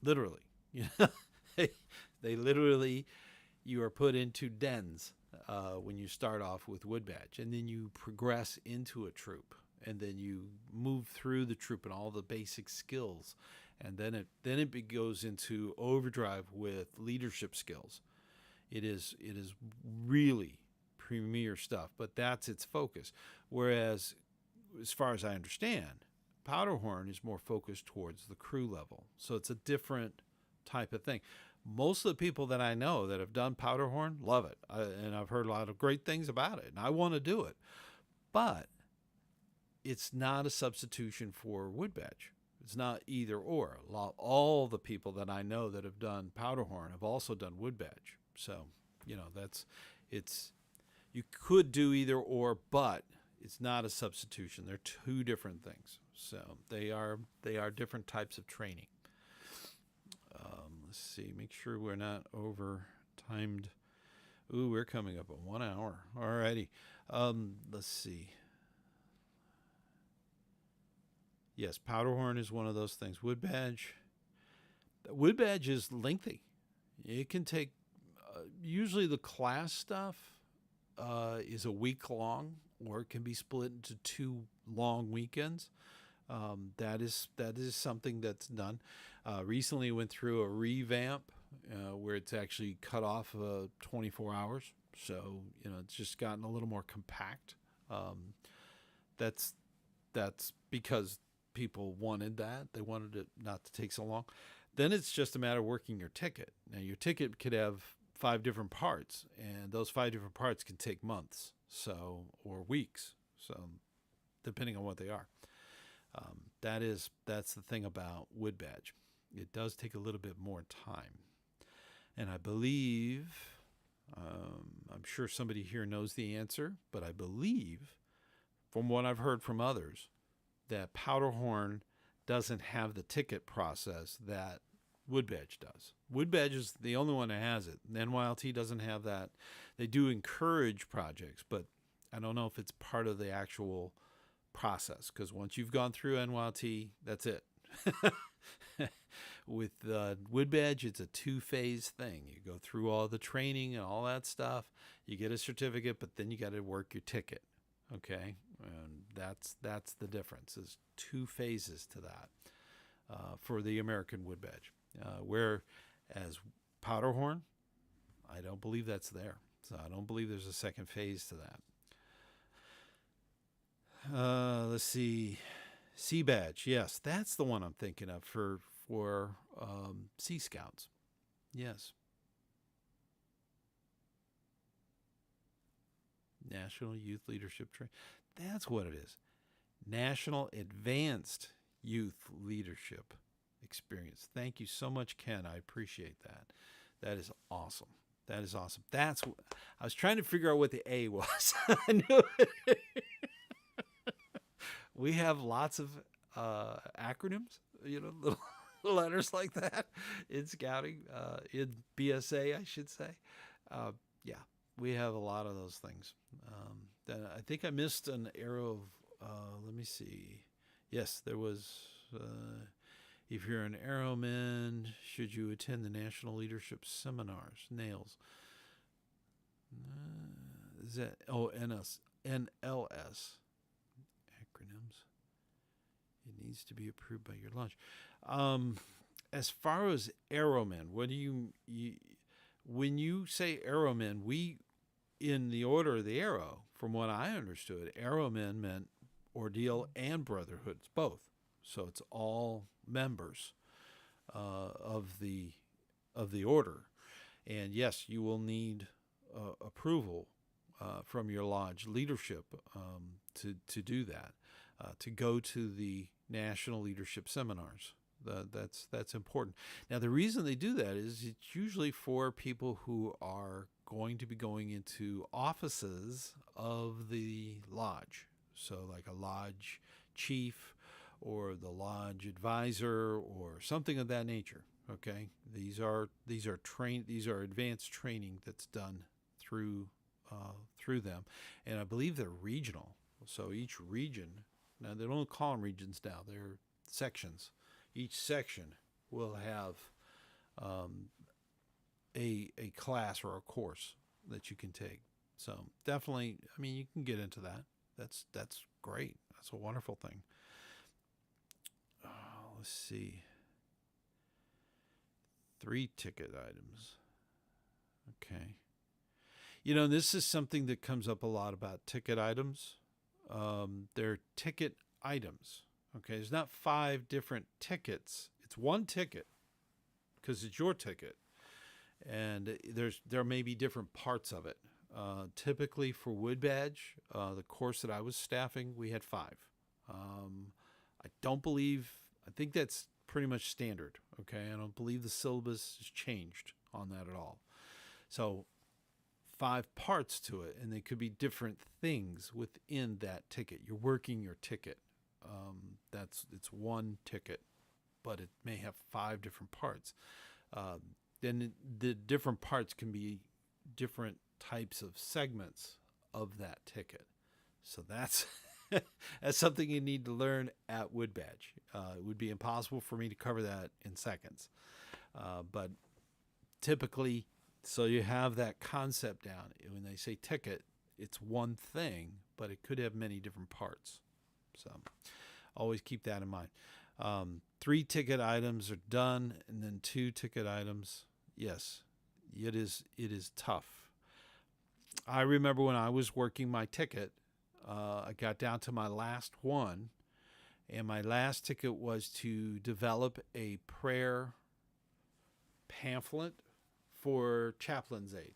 literally. You know, they literally, you are put into dens when you start off with Wood Badge, and then you progress into a troop, and then you move through the troop and all the basic skills, and then it goes into overdrive with leadership skills. It is really premier stuff, but that's its focus. Whereas, as far as I understand, Powderhorn is more focused towards the crew level, so it's a different type of thing. Most of the people that I know that have done Powderhorn love it, and I've heard a lot of great things about it, and I want to do it. But it's not a substitution for Wood Badge. It's not either or. All the people that I know that have done Powderhorn have also done Wood Badge. So, you know, you could do either or, but it's not a substitution. They're two different things. So they are different types of training. Let's see, make sure we're not over timed. Ooh, we're coming up at 1 hour. All righty. Let's see. Yes, Powderhorn is one of those things. Wood Badge is lengthy. It can take, usually the class stuff is a week long, or it can be split into 2 long weekends. That is something that's done. Recently went through a revamp where it's actually cut off 24 hours. So, you know, it's just gotten a little more compact. That's because people wanted that. They wanted it not to take so long. Then it's just a matter of working your ticket. Now, your ticket could have 5 different parts, and those 5 different parts can take months, or weeks. So, depending on what they are. That's the thing about Wood Badge. It does take a little bit more time. And I believe, I'm sure somebody here knows the answer, but I believe, from what I've heard from others, that Powderhorn doesn't have the ticket process that Wood Badge does. Wood Badge is the only one that has it. NYLT doesn't have that. They do encourage projects, but I don't know if it's part of the actual process, because once you've gone through NYT, that's it. With Wood Badge, it's a 2-phase thing. You go through all the training and all that stuff. You get a certificate, but then you got to work your ticket. Okay, and that's the difference. There's 2 phases to that for the American Wood Badge. Whereas Powderhorn, I don't believe that's there. So I don't believe there's a second phase to that. Let's see. Sea Badge, yes, that's the one I'm thinking of for Sea Scouts. Yes. National Youth Leadership Training. That's what it is. National Advanced Youth Leadership Experience. Thank you so much, Ken. I appreciate that. That is awesome. That is awesome. I was trying to figure out what the A was. I knew it. We have lots of acronyms, little letters like that in scouting, in BSA, I should say. Yeah, we have a lot of those things. I think I missed an arrow of, let me see. Yes, there was, if you're an airman, should you attend the National Leadership Seminars? NAILS. Is that, NLS. Acronyms. It needs to be approved by your lodge. As far as aeromen, what do when you say aeromen, in the order of the arrow, from what I understood, aeromen meant ordeal and brotherhoods, both. So it's all members of the order. And yes, you will need approval from your lodge leadership to do that, to go to the national leadership seminars. That's important. Now, the reason they do that is it's usually for people who are going to be going into offices of the lodge. So like a lodge chief or the lodge advisor or something of that nature. Okay, these are advanced training that's done through them, and I believe they're regional. So each region, now they don't call them regions now; they're sections. Each section will have a class or a course that you can take. So definitely, I mean, you can get into that. That's great. That's a wonderful thing. Let's see. 3 ticket items. Okay. This is something that comes up a lot about ticket items. They're ticket items. Okay, there's not 5 different tickets. It's 1 ticket because it's your ticket, and there may be different parts of it. Typically for Wood Badge, the course that I was staffing, we had 5. I think that's pretty much standard. Okay, I don't believe the syllabus has changed on that at all. So 5 parts to it, and they could be different things within that ticket. You're working your ticket. It's 1 ticket, but it may have 5 different parts. Then the different parts can be different types of segments of that ticket. So that's something you need to learn at Wood Badge. It would be impossible for me to cover that in seconds. But typically, so you have that concept down. When they say ticket, it's 1 thing, but it could have many different parts. So always keep that in mind. 3 ticket items are done, and then 2 ticket items. Yes, it is tough. I remember when I was working my ticket, I got down to my last one, and my last ticket was to develop a prayer pamphlet for chaplain's aid.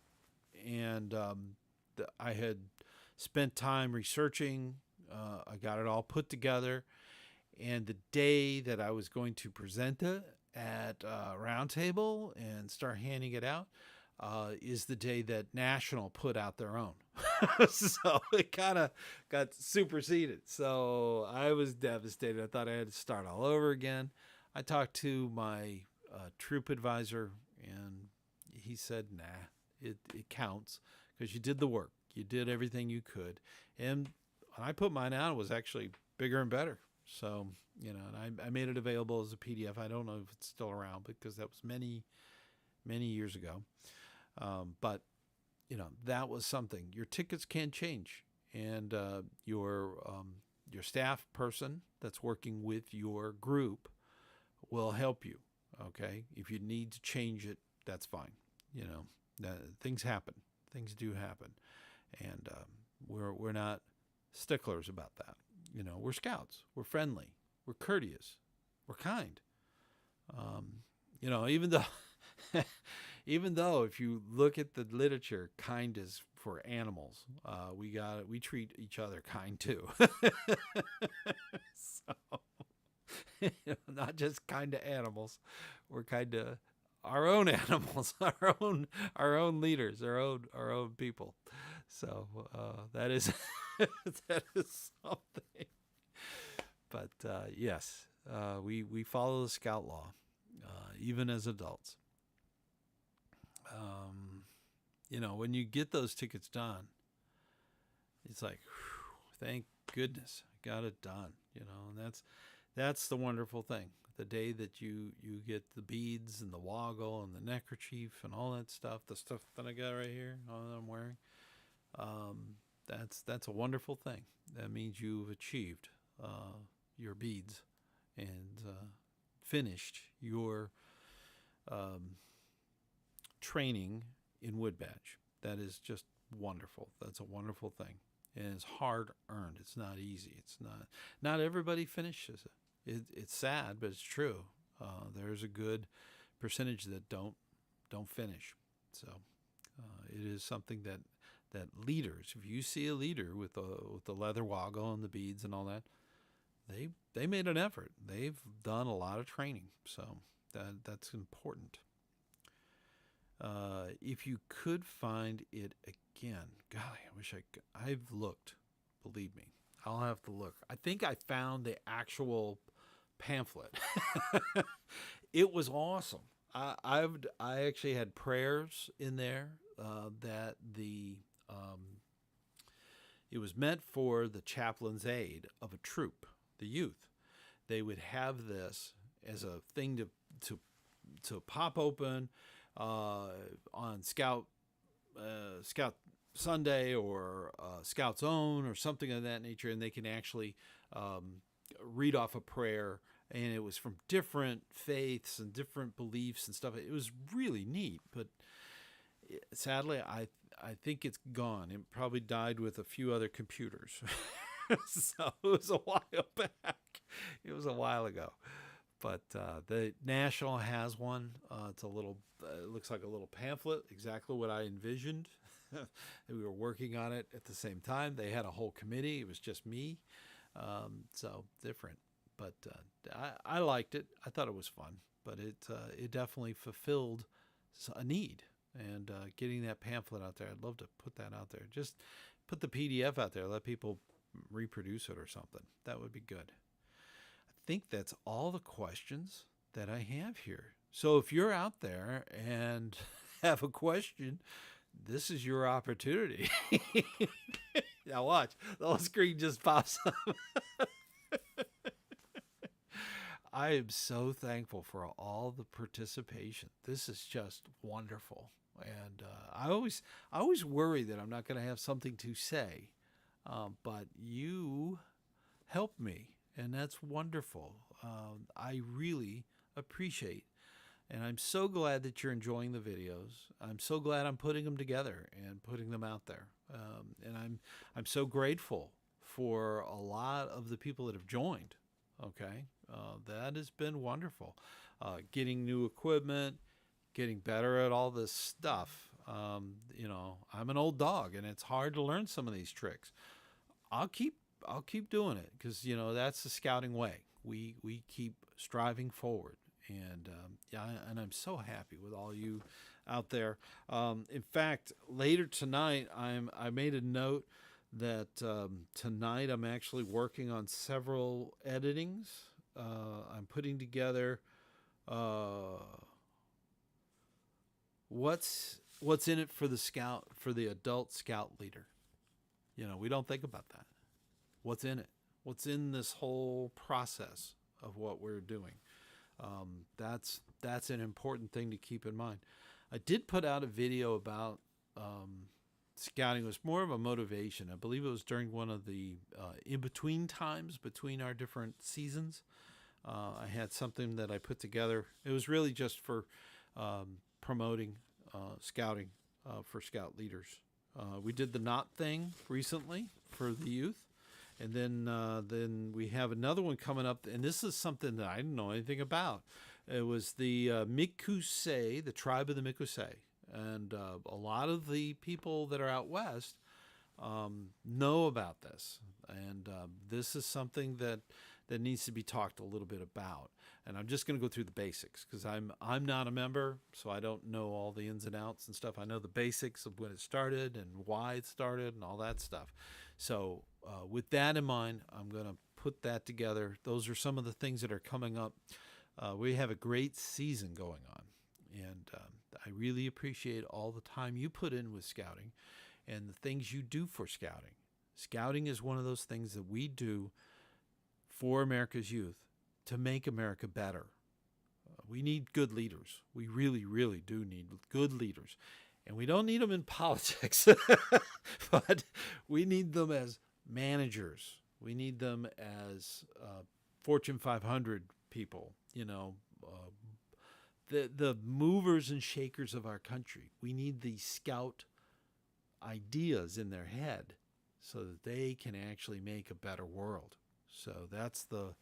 And I had spent time researching. I got it all put together. And the day that I was going to present it at Roundtable and start handing it out is the day that National put out their own. So it kind of got superseded. So I was devastated. I thought I had to start all over again. I talked to my troop advisor, and he said, nah, it counts because you did the work. you did everything you could. And when I put mine out, it was actually bigger and better. So, and I made it available as a PDF. I don't know if it's still around because that was many, many years ago. But, that was something. Your tickets can change. And your staff person that's working with your group will help you. Okay. If you need to change it, that's fine. Things happen. Things do happen. And we're not sticklers about that. We're scouts. We're friendly. We're courteous. We're kind. Even though even though if you look at the literature, kind is for animals. We treat each other kind too. So, not just kind to animals. We're kind to our own animals, our own leaders, our own people. So that is that is something. But yes, we follow the Scout law, even as adults. When you get those tickets done, it's like, whew, thank goodness I got it done. And that's the wonderful thing. The day that you get the beads and the woggle and the neckerchief and all that stuff, the stuff that I got right here, all that I'm wearing, that's a wonderful thing. That means you've achieved your beads and finished your training in wood badge. That is just wonderful. That's a wonderful thing. And it's hard earned. It's not easy. It's not everybody finishes it. It's sad, but it's true. There's a good percentage that don't finish. So it is something that leaders, if you see a leader with the leather woggle and the beads and all that, they made an effort. They've done a lot of training. So that's important. If you could find it again, golly, I wish I've looked, believe me, I'll have to look. I think I found the actual pamphlet. It was awesome. I actually had prayers in there that it was meant for the chaplain's aid of a troop, the youth. They would have this as a thing to pop open on Scout Sunday or Scout's Own or something of that nature, and they can actually read off a prayer, and it was from different faiths and different beliefs and stuff. It was really neat, but sadly, I think it's gone. It probably died with a few other computers. So it was a while back. It was a while ago. But the National has one. It's a little, it looks like a little pamphlet, exactly what I envisioned. We were working on it at the same time. They had a whole committee. It was just me. So different. But I liked it. I thought it was fun. But it definitely fulfilled a need. And getting that pamphlet out there, I'd love to put that out there. Just put the PDF out there. Let people reproduce it or something. That would be good. I think that's all the questions that I have here. So if you're out there and have a question, this is your opportunity. Now watch, the whole screen just pops up. I am so thankful for all the participation. This is just wonderful. And I always worry that I'm not going to have something to say, but you help me. And that's wonderful. I really appreciate. And I'm so glad that you're enjoying the videos. I'm so glad I'm putting them together and putting them out there. And I'm so grateful for a lot of the people that have joined. Okay, that has been wonderful. Getting new equipment, getting better at all this stuff. I'm an old dog, and it's hard to learn some of these tricks. I'll keep doing it because that's the scouting way. We keep striving forward, and and I'm so happy with all you out there. In fact, later tonight, I made a note that tonight I'm actually working on several editings. I'm putting together what's in it for the adult scout leader. We don't think about that. What's in it? What's in this whole process of what we're doing? That's an important thing to keep in mind. I did put out a video about scouting. It was more of a motivation. I believe it was during one of the in-between times between our different seasons. I had something that I put together. It was really just for promoting scouting for scout leaders. We did the knot thing recently for the youth. And then we have another one coming up, and this is something that I didn't know anything about. It was the Mikusei, the tribe of the Mikusei, and a lot of the people that are out west know about this, and this is something that needs to be talked a little bit about. And I'm just going to go through the basics because I'm not a member, so I don't know all the ins and outs and stuff. I know the basics of when it started and why it started and all that stuff. So with that in mind, I'm going to put that together. Those are some of the things that are coming up. We have a great season going on, and I really appreciate all the time you put in with scouting and the things you do for scouting. Scouting is one of those things that we do for America's youth to make America better. We need good leaders. We really, really do need good leaders. And we don't need them in politics, but we need them as managers. We need them as Fortune 500 people, the movers and shakers of our country. We need these scout ideas in their head so that they can actually make a better world. So that's the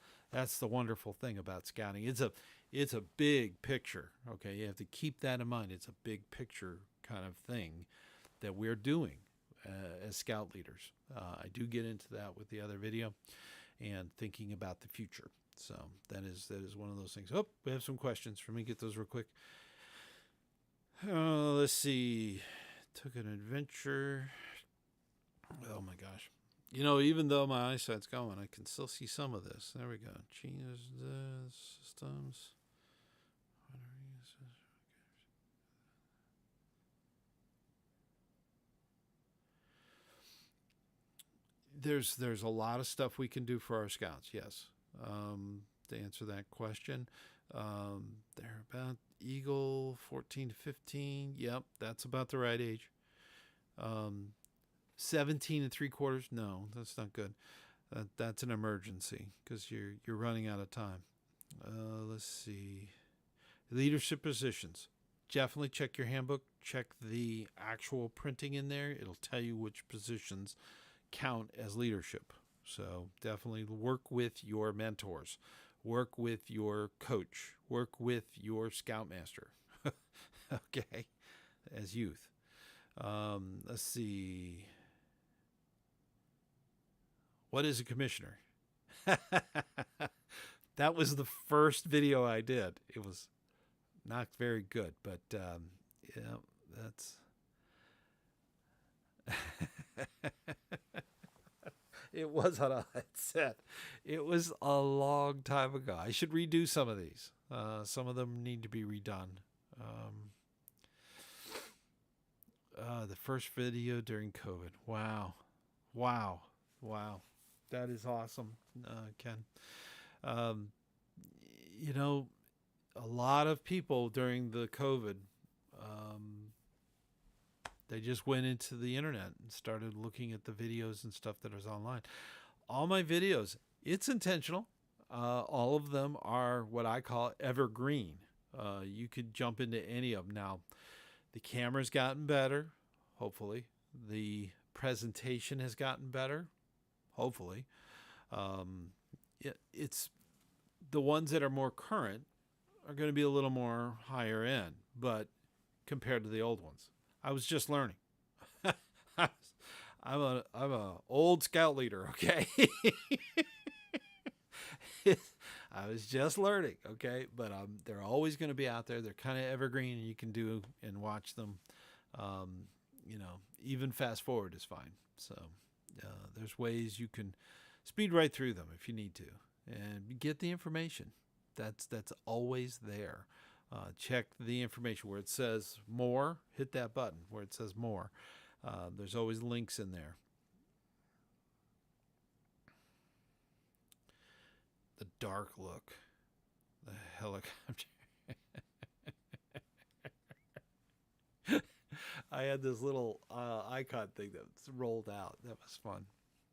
wonderful thing about scouting. It's a big picture. Okay, you have to keep that in mind. It's a big picture kind of thing that we're doing as scout leaders. I do get into that with the other video and thinking about the future. So that is one of those things. Oh, we have some questions. Let me get those real quick. Let's see. Took an adventure. Oh my gosh. Even though my eyesight's going, I can still see some of this. There we go. Change systems. There's a lot of stuff we can do for our scouts, yes. To answer that question, they're about Eagle 14 to 15. Yep, that's about the right age. 17 and 3/4. No, that's not good. That's an emergency because you're running out of time. Let's see. Leadership positions. Definitely check your handbook. Check the actual printing in there. It'll tell you which positions count as leadership. So definitely work with your mentors. Work with your coach. Work with your scoutmaster. Okay, as youth. Let's see. What is a commissioner? That was the first video I did. It was not very good, but that's it was on a headset. It was a long time ago. I should redo some of these. Some of them need to be redone. The first video during COVID. Wow. That is awesome, Ken. A lot of people during the COVID, they just went into the internet and started looking at the videos and stuff that is online. All my videos, it's intentional. All of them are what I call evergreen. You could jump into any of them. Now, the camera's gotten better, hopefully. The presentation has gotten better, hopefully. It's the ones that are more current are going to be a little more higher end, but compared to the old ones, I was just learning. I'm a old scout leader, okay? I was just learning, okay? But they're always going to be out there. They're kind of evergreen, and you can do and watch them. Even fast forward is fine. So there's ways you can speed right through them if you need to, and get the information. That's always there. Check the information where it says more. Hit that button where it says more. There's always links in there. dark look. The helicopter. I had this little icon thing that rolled out. That was fun.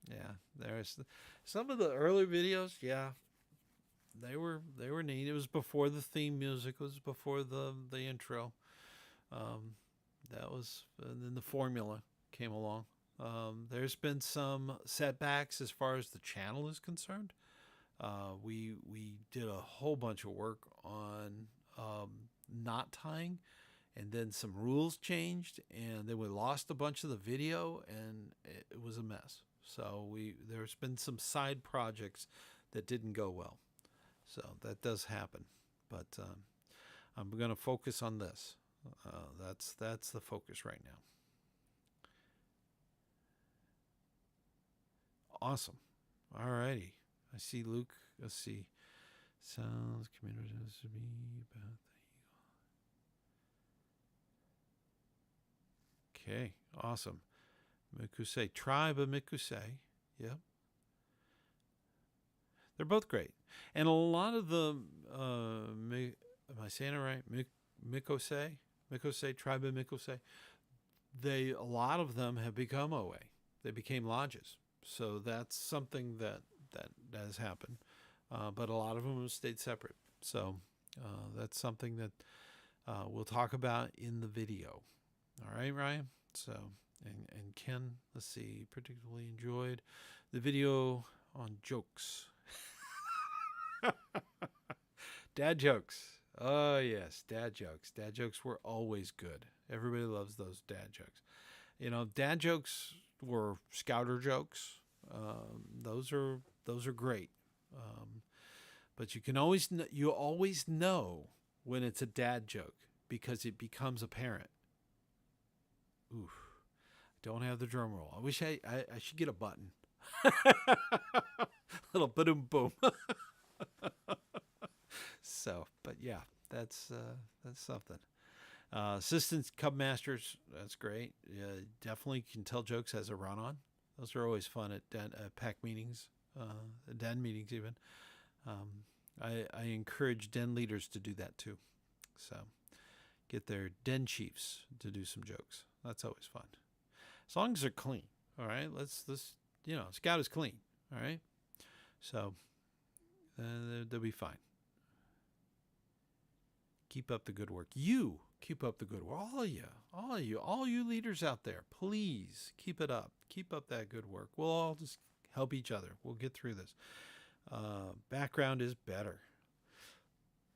Yeah, there's some of the early videos. Yeah, they were neat. It was before the theme music. It was before the intro. Um, that was, and then the formula came along. There's been some setbacks as far as the channel is concerned. We did a whole bunch of work on knot tying, and then some rules changed, and then we lost a bunch of the video, and it was a mess. So there's been some side projects that didn't go well. So that does happen, but I'm going to focus on this. That's the focus right now. Awesome. All righty. I see Luke. Let's see. Sounds community to be about the eagle. Okay. Awesome. Mikusei. Tribe of Mikusei. Yep. They're both great. And a lot of the, am I saying it right? Mikosei, Tribe of Mikosei. A lot of them have become OA. They became lodges. So that's something that has happened. But a lot of them have stayed separate. So that's something that we'll talk about in the video. All right, Ryan? So, and Ken, let's see, particularly enjoyed the video on jokes. Dad jokes. Oh, yes, dad jokes. Dad jokes were always good. Everybody loves those dad jokes. You know, dad jokes were scouter jokes. Those are great. But you always know when it's a dad joke because it becomes apparent. Oof. Don't have the drum roll. I wish I should get a button. Little boom boom. So, but yeah, that's something. Assistants, Cub Masters, that's great. Definitely can tell jokes as a run on. Those are always fun at pack meetings, den meetings even. I encourage den leaders to do that too. So get their den chiefs to do some jokes. That's always fun. As long as they're clean. All right. Let's Scout is clean. All right. So they'll be fine. Keep up the good work. You keep up the good work. All you leaders out there, please keep it up. Keep up that good work. We'll all just help each other. We'll get through this. Background is better.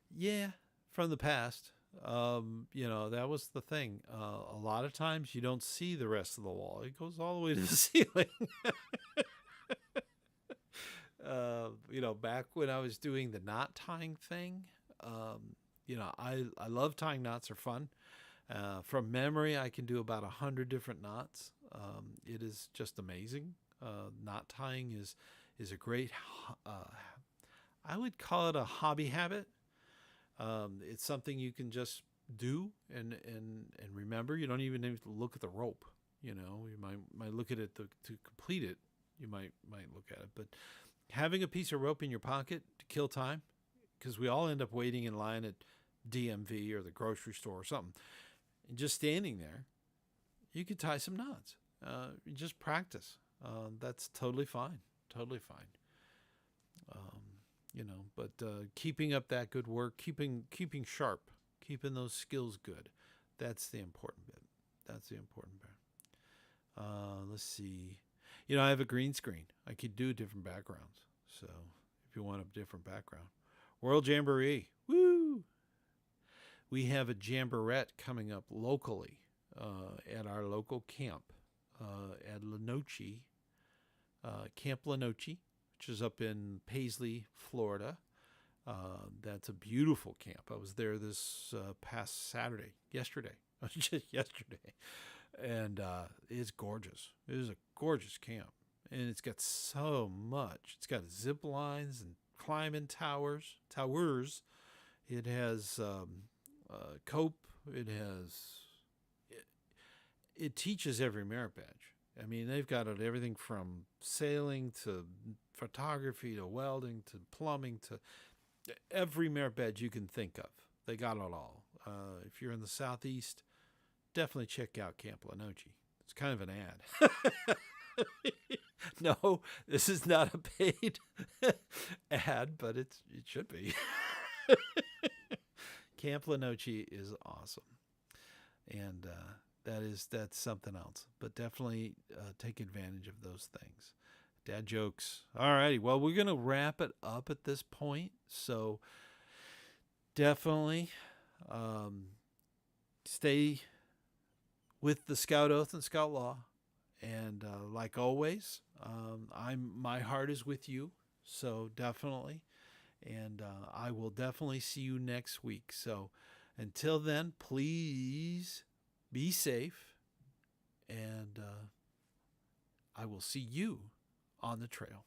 Yeah, from the past. That was the thing. A lot of times you don't see the rest of the wall. It goes all the way to the ceiling. Back when I was doing the knot tying thing, I love tying knots. Are fun. From memory, I can do about 100 different knots. It is just amazing. Knot tying is a great, I would call it a hobby habit. It's something you can just do and remember. You don't even need to look at the rope. You might look at it to complete it. You might look at it, but having a piece of rope in your pocket to kill time, because we all end up waiting in line at DMV or the grocery store or something, and just standing there, you could tie some knots. Just practice. That's totally fine. Totally fine. But keeping up that good work, keeping sharp, keeping those skills good, that's the important bit. That's the important bit. Let's see. I have a green screen. I could do different backgrounds. So if you want a different background. World Jamboree. Woo! We have a jamborette coming up locally at our local camp at Lenoche, Camp Lenoche, which is up in Paisley, Florida. That's a beautiful camp. I was there this past yesterday, just yesterday. And it's gorgeous. It is a gorgeous camp. And it's got so much. It's got zip lines and climbing towers. It has cope. It teaches every merit badge. I mean, they've got everything from sailing to photography to welding to plumbing to every merit badge you can think of. They got it all. If you're in the Southeast, definitely check out Camp Lenoci. It's kind of an ad. No, this is not a paid ad, but it should be. Camp Lenoci is awesome, and that's something else. But definitely take advantage of those things. Dad jokes. All righty. Well, we're gonna wrap it up at this point. So definitely stay with the Scout Oath and Scout Law. And like always, my heart is with you. So definitely. And I will definitely see you next week. So until then, please be safe. And I will see you on the trail.